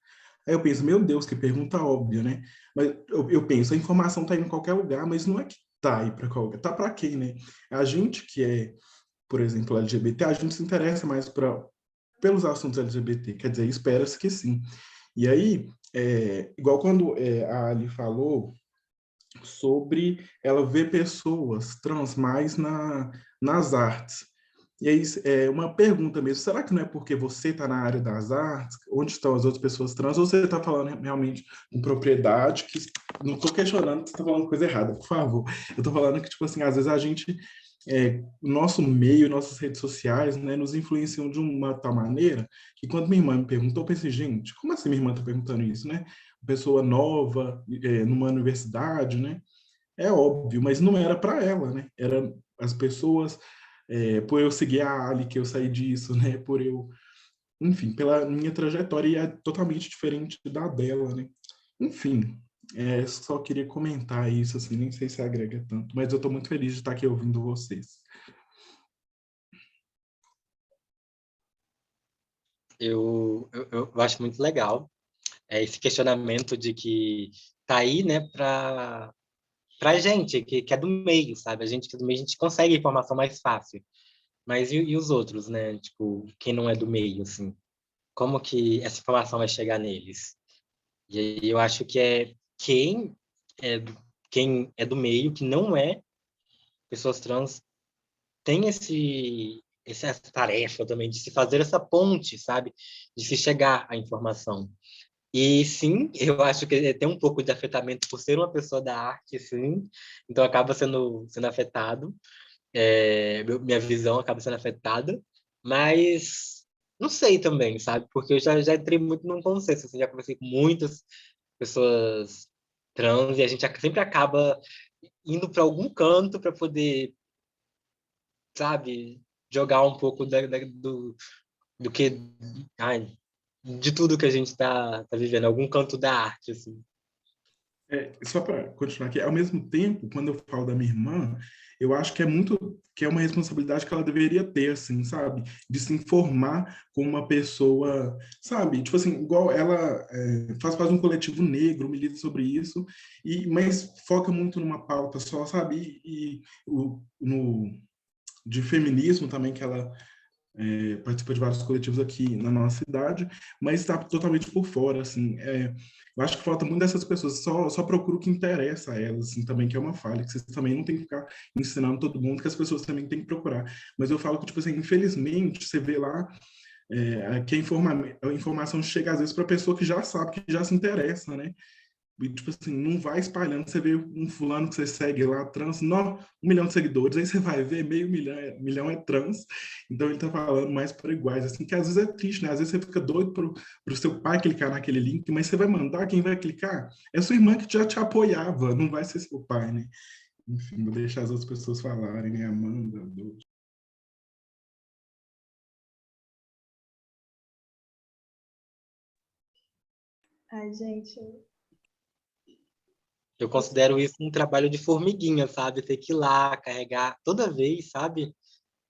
Aí eu penso, meu Deus, que pergunta óbvia, né? Mas eu penso, a informação está aí em qualquer lugar, mas não é que está aí para qualquer, está para quem, né? A gente que é, por exemplo, LGBT, a gente se interessa mais pelos assuntos LGBT, quer dizer, espera-se que sim. E aí, igual quando a Ali falou sobre ela ver pessoas trans mais nas artes. E aí, uma pergunta mesmo, será que não é porque você está na área das artes, onde estão as outras pessoas trans, ou você está falando realmente com propriedade, que não estou questionando que você está falando coisa errada, por favor. Eu estou falando que, tipo assim, às vezes a gente, nosso meio, nossas redes sociais, né, nos influenciam de uma tal maneira, que quando minha irmã me perguntou, eu pensei, gente, como assim minha irmã está perguntando isso, né? Pessoa nova, numa universidade, né? É óbvio, mas não era para ela, né? Era as pessoas, por eu seguir a Ali, que eu saí disso, né? Por eu, enfim, pela minha trajetória, e é totalmente diferente da dela, né? Enfim, só queria comentar isso, assim, nem sei se agrega tanto, mas eu estou muito feliz de estar aqui ouvindo vocês. Eu acho muito legal esse questionamento de que tá aí, né, para gente que é do meio, sabe? A gente que é do meio, a gente consegue informação mais fácil. Mas e os outros, né? Tipo, quem não é do meio, assim? Como que essa informação vai chegar neles? E aí eu acho que quem é do meio, que não é pessoas trans, tem essa tarefa também de se fazer essa ponte, sabe? De se chegar à informação. E sim, eu acho que tem um pouco de afetamento por ser uma pessoa da arte, sim, então acaba sendo afetado, minha visão acaba sendo afetada, mas não sei também, sabe? Porque eu já entrei muito num consenso, assim, já conversei com muitas pessoas trans e a gente sempre acaba indo para algum canto para poder, sabe, jogar um pouco do que, ai, de tudo que a gente tá vivendo, algum canto da arte, assim. Só para continuar aqui, ao mesmo tempo, quando eu falo da minha irmã, eu acho que é uma responsabilidade que ela deveria ter, assim, sabe? De se informar com uma pessoa, sabe? Tipo assim, igual ela faz parte de um coletivo negro, milita sobre isso, mas foca muito numa pauta só, sabe? De feminismo também, que ela participa de vários coletivos aqui na nossa cidade, mas está totalmente por fora, assim. Eu acho que falta muito dessas pessoas, só procura o que interessa a elas, assim, também, que é uma falha, que vocês também não tem que ficar ensinando todo mundo, que as pessoas também têm que procurar. Mas eu falo que, tipo assim, infelizmente, você vê lá que a informação chega às vezes para a pessoa que já sabe, que já se interessa, né? E, tipo assim, não vai espalhando. Você vê um fulano que você segue lá, trans, 1 milhão de seguidores, aí você vai ver meio milhão, milhão é trans. Então ele tá falando mais para iguais, assim, que às vezes é triste, né? Às vezes você fica doido pro seu pai clicar naquele link, mas você vai mandar, quem vai clicar é sua irmã que já te apoiava, não vai ser seu pai, né? Enfim, vou deixar as outras pessoas falarem, né? Amanda, Douglas. Ai, gente. Eu considero isso um trabalho de formiguinha, sabe? Ter que ir lá, carregar toda vez, sabe?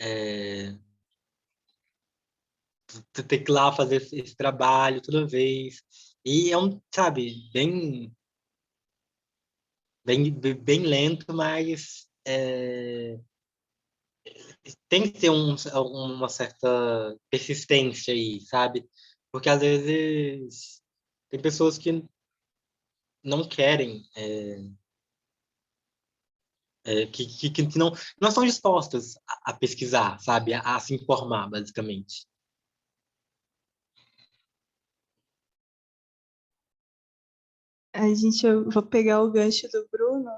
É, ter que ir lá fazer esse trabalho toda vez. E é sabe, bem lento, mas tem que ter uma certa persistência aí, sabe? Porque às vezes tem pessoas que não querem, que não estão dispostas a pesquisar, sabe? A se informar, basicamente. Ai, gente, eu vou pegar o gancho do Bruno.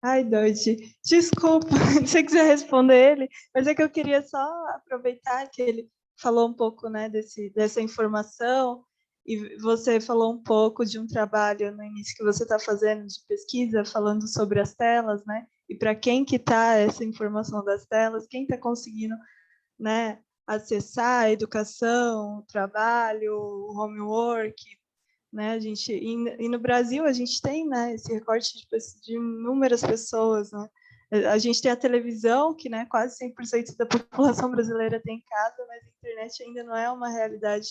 Ai, Dodge, desculpa, se você quiser responder ele, mas é que eu queria só aproveitar que ele falou um pouco, né, dessa informação, e você falou um pouco de um trabalho no início que você está fazendo de pesquisa, falando sobre as telas, né, e para quem que está essa informação das telas, quem está conseguindo, né, acessar a educação, o trabalho, o homework, né? E no Brasil a gente tem, né, esse recorte de inúmeras pessoas, né? A gente tem a televisão, que, né, quase 100% da população brasileira tem em casa, mas a internet ainda não é uma realidade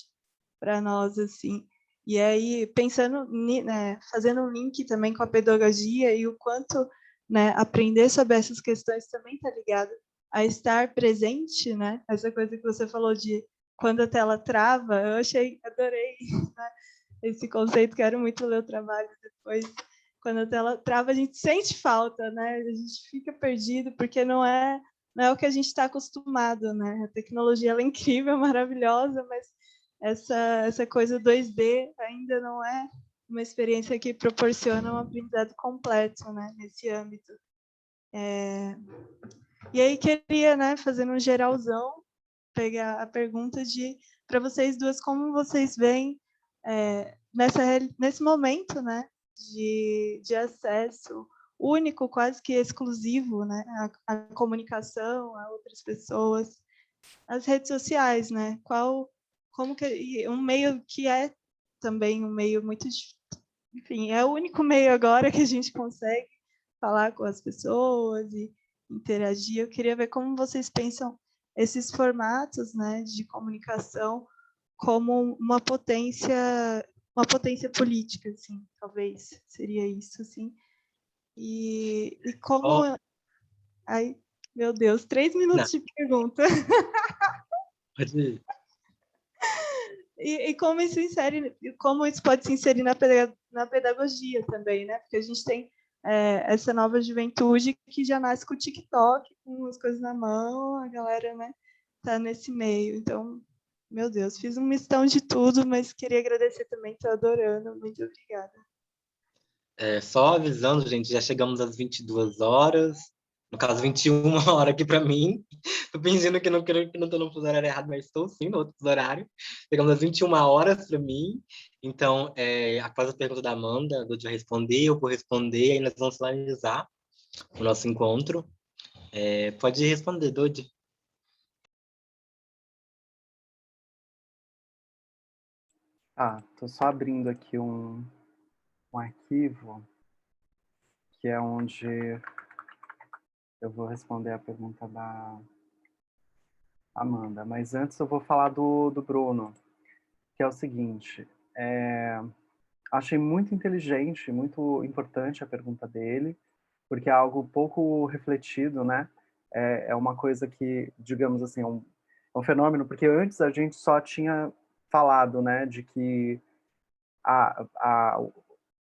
para nós, assim. E aí, pensando, né, fazendo um link também com a pedagogia e o quanto, né, aprender sobre essas questões também está ligado a estar presente, né? Essa coisa que você falou de quando a tela trava, eu adorei, né? Esse conceito, quero muito ler o trabalho depois. Quando a tela trava, a gente sente falta, né? A gente fica perdido, porque não é o que a gente está acostumado, né? A tecnologia ela é incrível, maravilhosa, mas essa coisa 2D ainda não é uma experiência que proporciona um aprendizado completo, né? Nesse âmbito. E aí queria, né, fazendo um geralzão, pegar a pergunta para vocês duas, como vocês veem nesse momento, né, de acesso único, quase que exclusivo, né, à comunicação, a outras pessoas, as redes sociais, né, um meio que é também um meio muito, enfim, é o único meio agora que a gente consegue falar com as pessoas e interagir. Eu queria ver como vocês pensam esses formatos, né, de comunicação como uma potência política, assim, talvez seria isso, assim. E como ai, meu Deus, 3 Não, minutos de pergunta. pode ir. E como isso pode se inserir na pedagogia também, né? Porque a gente tem essa nova juventude que já nasce com o TikTok, com as coisas na mão, a galera, né, tá nesse meio. Então, meu Deus, fiz um mistão de tudo, mas queria agradecer também, tô adorando. Muito obrigada. Só avisando, gente, já chegamos às 22 horas. No caso, 21 horas aqui para mim. Tô fingindo que não tô no fuso horário errado, mas estou sim no outro fuso horário. Chegamos às 21 horas para mim. Então, após a pergunta da Amanda, a Dudu vai responder, eu vou responder, aí nós vamos finalizar o nosso encontro. Pode responder, Dudu. Tô só abrindo aqui um arquivo, que é onde eu vou responder a pergunta da Amanda. Mas antes eu vou falar do Bruno, que é o seguinte. Achei muito inteligente, muito importante a pergunta dele, porque é algo pouco refletido, né? É uma coisa que, digamos assim, é um fenômeno, porque antes a gente só tinha falado, né, de que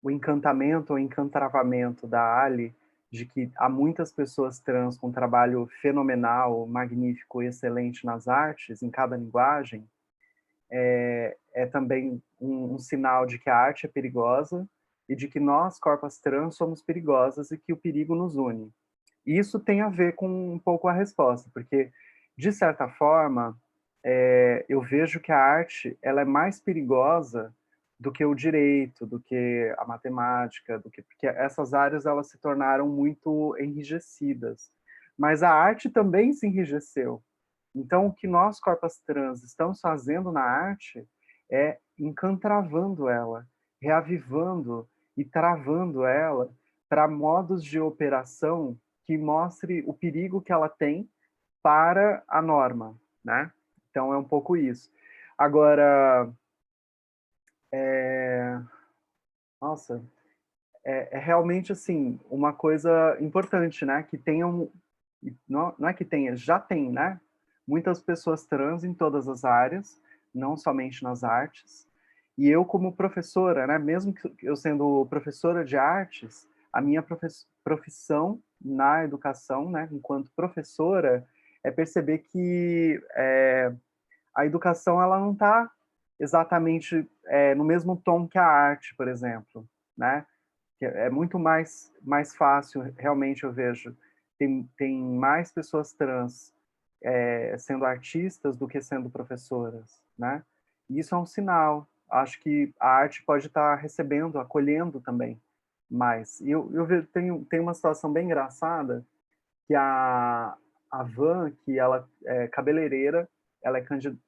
o encantamento, o encantavamento da Ali de que há muitas pessoas trans com trabalho fenomenal, magnífico, excelente nas artes, em cada linguagem, é também um sinal de que a arte é perigosa e de que nós, corpas trans, somos perigosas e que o perigo nos une. E isso tem a ver com um pouco a resposta, porque, de certa forma, eu vejo que a arte ela é mais perigosa do que o direito, do que a matemática, porque essas áreas elas se tornaram muito enrijecidas. Mas a arte também se enrijeceu. Então, o que nós, corpas trans, estamos fazendo na arte é encantravando ela, reavivando e travando ela para modos de operação que mostre o perigo que ela tem para a norma, né? Então, é um pouco isso. Agora, nossa, é realmente, assim, uma coisa importante, né? Que tenham, não é que tenha, já tem, né? Muitas pessoas trans em todas as áreas, não somente nas artes. E eu, como professora, né? Mesmo que eu sendo professora de artes, a minha profissão na educação, né? Enquanto professora, é perceber que a educação ela não está exatamente no mesmo tom que a arte, por exemplo, né? Que é muito mais fácil, realmente eu vejo, tem mais pessoas trans sendo artistas do que sendo professoras, né? E isso é um sinal. Acho que a arte pode estar recebendo, acolhendo também mais. E eu vejo, tem uma situação bem engraçada, que a Van, que ela é cabeleireira, ela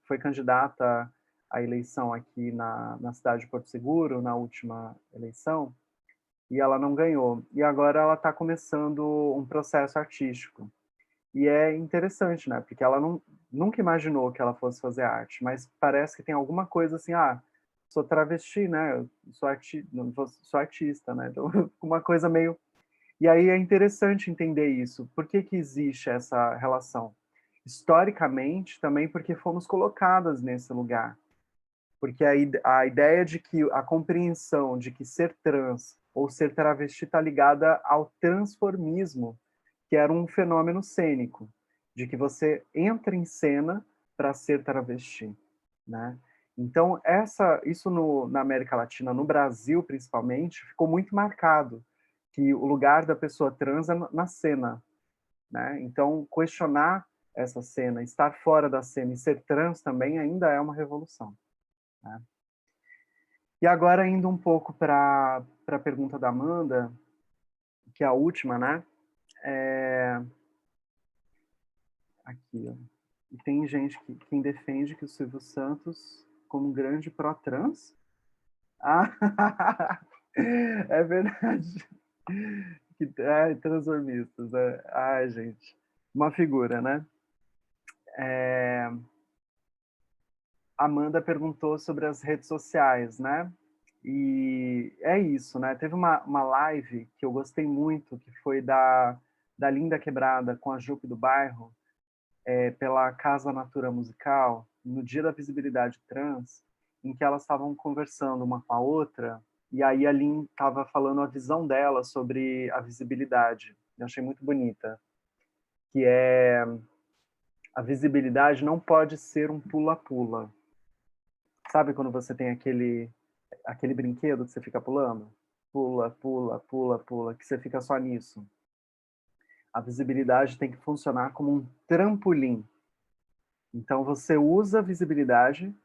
foi candidata à eleição aqui na cidade de Porto Seguro, na última eleição, e ela não ganhou. E agora ela está começando um processo artístico. E é interessante, né? Porque ela nunca imaginou que ela fosse fazer arte, mas parece que tem alguma coisa assim, sou travesti, né? Sou artista, né? Então, uma coisa meio... E aí é interessante entender isso. Por que existe essa relação? Historicamente, também porque fomos colocadas nesse lugar. Porque a ideia de que a compreensão de que ser trans ou ser travesti está ligada ao transformismo, que era um fenômeno cênico, de que você entra em cena para ser travesti, né? Então, isso na América Latina, no Brasil principalmente, ficou muito marcado, que o lugar da pessoa trans é na cena, né? Então, questionar essa cena, estar fora da cena e ser trans também ainda é uma revolução, né? E agora, indo um pouco para a pergunta da Amanda, que é a última, né? Aqui, ó. E tem gente quem defende que o Silvio Santos, como um grande pró-trans... Ah, é verdade. Transformistas. Ai, gente. Uma figura, né? Amanda perguntou sobre as redes sociais, né? E é isso, né? Teve uma live que eu gostei muito, que foi da Linda Quebrada com a Jupe do Bairro, pela Casa Natura Musical, no Dia da Visibilidade Trans, em que elas estavam conversando uma com a outra, e aí a Lin estava falando a visão dela sobre a visibilidade. Eu achei muito bonita, que a visibilidade não pode ser um pula-pula. Sabe quando você tem aquele brinquedo que você fica pulando? Pula, pula, pula, pula, que você fica só nisso. A visibilidade tem que funcionar como um trampolim. Então você usa a visibilidade,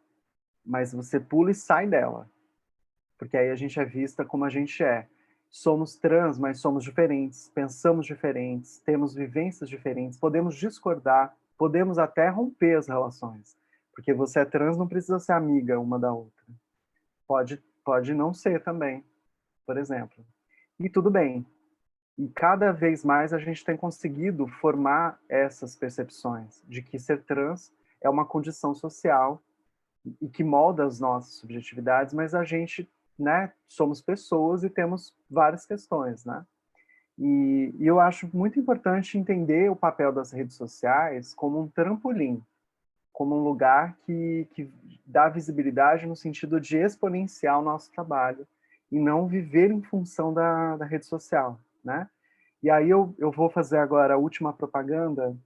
mas você pula e sai dela. Porque aí a gente é vista como a gente é. Somos trans, mas somos diferentes, pensamos diferentes, temos vivências diferentes, podemos discordar, podemos até romper as relações. Porque você é trans, não precisa ser amiga uma da outra. Pode não ser também, por exemplo. E tudo bem. E cada vez mais a gente tem conseguido formar essas percepções de que ser trans é uma condição social e que molda as nossas subjetividades, mas a gente, né, somos pessoas e temos várias questões, né? E eu acho muito importante entender o papel das redes sociais como um trampolim, como um lugar que dá visibilidade no sentido de exponenciar o nosso trabalho e não viver em função da rede social, né? E aí eu vou fazer agora a última propaganda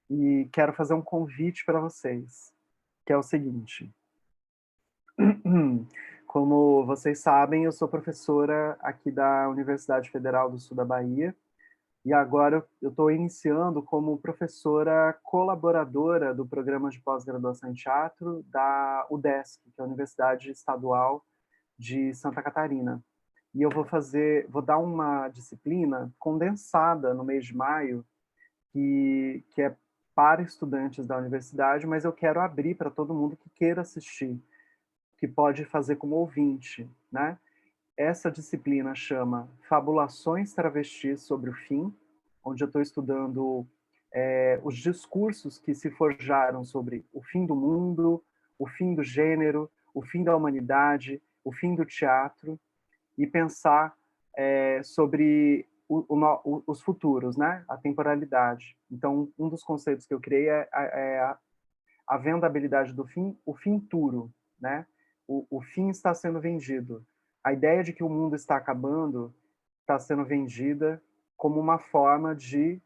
e quero fazer um convite para vocês, que é o seguinte. Como vocês sabem, eu sou professora aqui da Universidade Federal do Sul da Bahia, e agora eu estou iniciando como professora colaboradora do programa de pós-graduação em teatro da UDESC, que é a Universidade Estadual de Santa Catarina. E eu vou dar uma disciplina condensada no mês de maio, que é para estudantes da universidade, mas eu quero abrir para todo mundo que queira assistir, que pode fazer como ouvinte, né? Essa disciplina chama Fabulações Travestis sobre o Fim, onde eu estou estudando os discursos que se forjaram sobre o fim do mundo, o fim do gênero, o fim da humanidade, o fim do teatro, e pensar sobre os futuros, né? A temporalidade. Então, um dos conceitos que eu criei é a vendabilidade do fim, o finturo, né? O fim está sendo vendido. A ideia de que o mundo está acabando está sendo vendida como uma forma de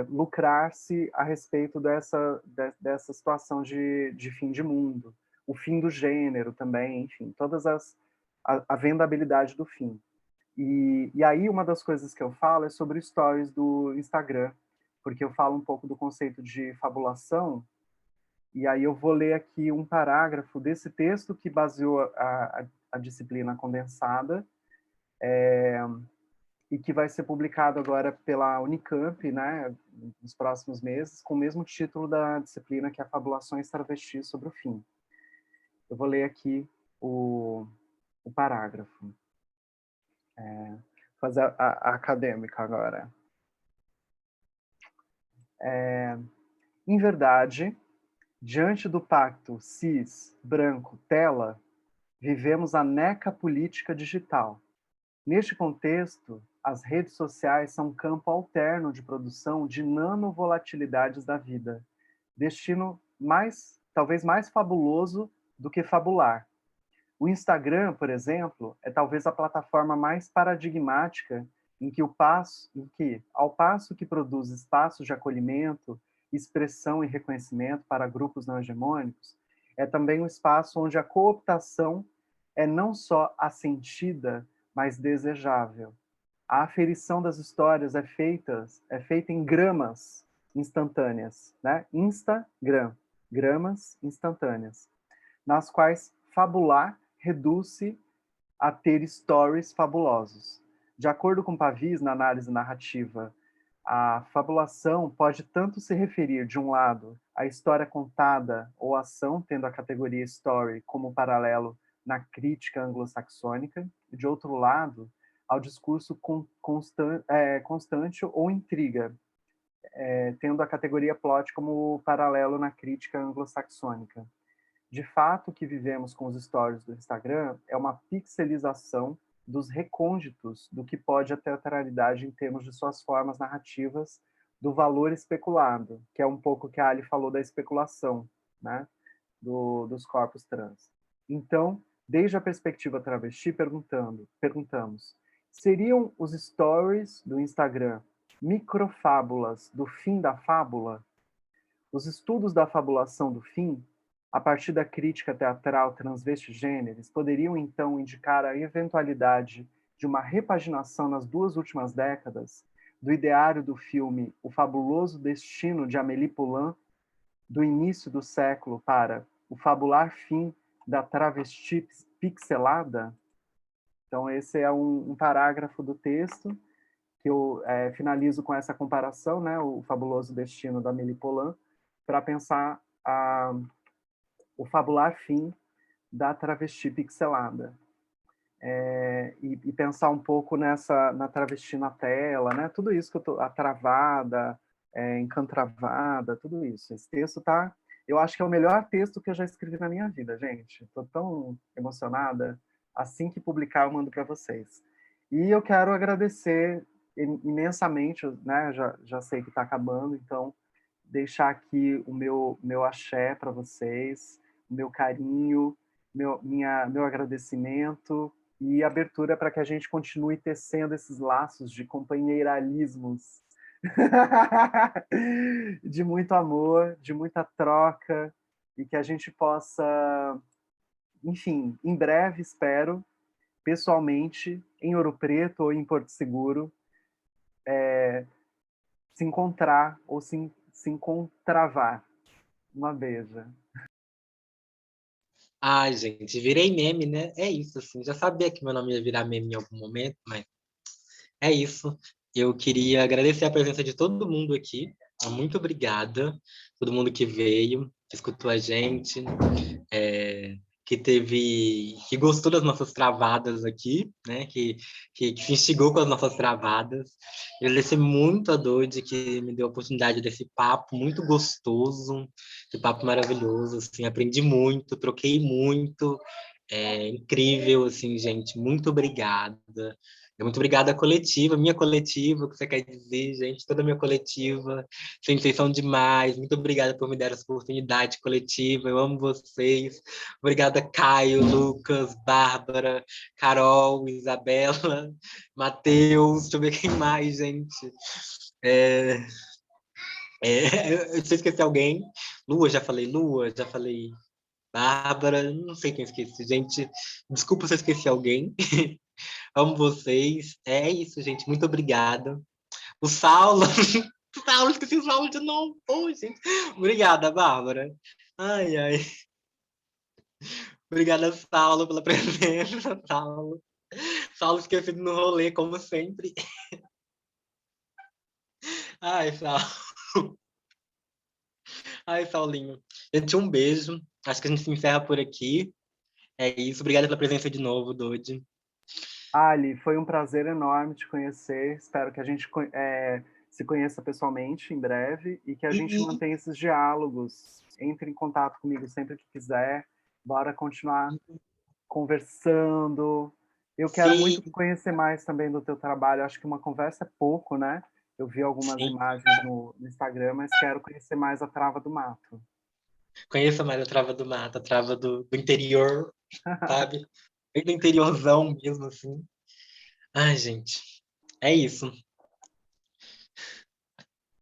lucrar-se a respeito dessa situação de fim de mundo. O fim do gênero também, enfim, a vendabilidade do fim. E aí uma das coisas que eu falo é sobre stories do Instagram, porque eu falo um pouco do conceito de fabulação. E aí eu vou ler aqui um parágrafo desse texto que baseou a disciplina condensada, e que vai ser publicado agora pela Unicamp, né, nos próximos meses, com o mesmo título da disciplina, que é Fabulações Travestis sobre o Fim. Eu vou ler aqui o parágrafo. Fazer a acadêmica agora. Em verdade, diante do pacto cis, branco, tela, vivemos a neca política digital. Neste contexto, as redes sociais são um campo alterno de produção de nanovolatilidades da vida, destino talvez mais fabuloso do que fabular. O Instagram, por exemplo, é talvez a plataforma mais paradigmática em que, ao passo que produz espaços de acolhimento, expressão e reconhecimento para grupos não hegemônicos, é também um espaço onde a cooptação é não só assentida, mas desejável. A aferição das histórias é feita em gramas instantâneas, né? Instagram, gramas instantâneas, nas quais fabular reduz-se a ter stories fabulosos. De acordo com Pavís, na análise narrativa, a fabulação pode tanto se referir, de um lado, à história contada ou ação, tendo a categoria story como paralelo na crítica anglo-saxônica, e, de outro lado, ao discurso constante ou intriga, tendo a categoria plot como paralelo na crítica anglo-saxônica. De fato, o que vivemos com os stories do Instagram é uma pixelização dos recônditos do que pode a teatralidade em termos de suas formas narrativas, do valor especulado, que é um pouco que a Ali falou da especulação, né, dos corpos trans. Então, desde a perspectiva travesti, perguntamos, seriam os stories do Instagram microfábulas do fim da fábula? Os estudos da fabulação do fim, a partir da crítica teatral transvestigêneres, poderiam então indicar a eventualidade de uma repaginação nas 2 últimas décadas do ideário do filme O Fabuloso Destino de Amélie Poulain, do início do século, para o fabular fim da travesti pixelada? Então, esse é um parágrafo do texto que eu finalizo com essa comparação, né, O Fabuloso Destino da Amélie Poulain, para pensar o fabular fim da travesti pixelada. E pensar um pouco na travesti na tela, né? Tudo isso que a travada, encantravada, tudo isso. Esse texto eu acho que é o melhor texto que eu já escrevi na minha vida, gente. Estou tão emocionada. Assim que publicar, eu mando para vocês. E eu quero agradecer imensamente, né? Já sei que está acabando, então deixar aqui o meu axé para vocês, o meu carinho, meu agradecimento, e abertura para que a gente continue tecendo esses laços de companheiralismos, de muito amor, de muita troca, e que a gente possa, enfim, em breve, espero, pessoalmente, em Ouro Preto ou em Porto Seguro, se encontrar ou se encontravar. Uma beija. Ai, gente, virei meme, né? É isso, assim. Já sabia que meu nome ia virar meme em algum momento, mas é isso. Eu queria agradecer a presença de todo mundo aqui. Muito obrigada, todo mundo que veio, que escutou a gente, que gostou das nossas travadas aqui, né? Que se instigou com as nossas travadas. Eu agradecer muito a Dodi que me deu a oportunidade desse papo muito gostoso, esse papo maravilhoso, assim, aprendi muito, troquei muito, incrível, assim, gente, muito obrigada. Muito obrigada à coletiva, minha coletiva, o que você quer dizer, gente, toda a minha coletiva, vocês são demais, muito obrigada por me dar essa oportunidade coletiva, eu amo vocês, obrigada Caio, Lucas, Bárbara, Carol, Isabela, Matheus, deixa eu ver quem mais, gente, se eu esqueci alguém, Lua, já falei Bárbara, não sei quem esqueci, gente, desculpa se eu esqueci alguém, amo vocês. É isso, gente. Muito obrigada. O Saulo. O Saulo, esqueci o Saulo de novo. Oh, gente. Obrigada, Bárbara. Ai, ai. Obrigada, Saulo, pela presença, Saulo. Saulo esquecido no rolê, como sempre. Ai, Saulo. Ai, Saulinho. Gente, um beijo. Acho que a gente se encerra por aqui. É isso. Obrigada pela presença de novo, Dodi. Ali, foi um prazer enorme te conhecer. Espero que a gente se conheça pessoalmente em breve e que a gente mantenha esses diálogos. Entre em contato comigo sempre que quiser. Bora continuar conversando. Eu quero muito Sim, conhecer mais também do teu trabalho. Acho que uma conversa é pouco, né? Eu vi algumas sim. imagens no Instagram, mas quero conhecer mais a Trava do Mato. Conheça mais a Trava do Mato, a Trava do interior, sabe? Bem do interiorzão mesmo, assim. Ai, gente, é isso.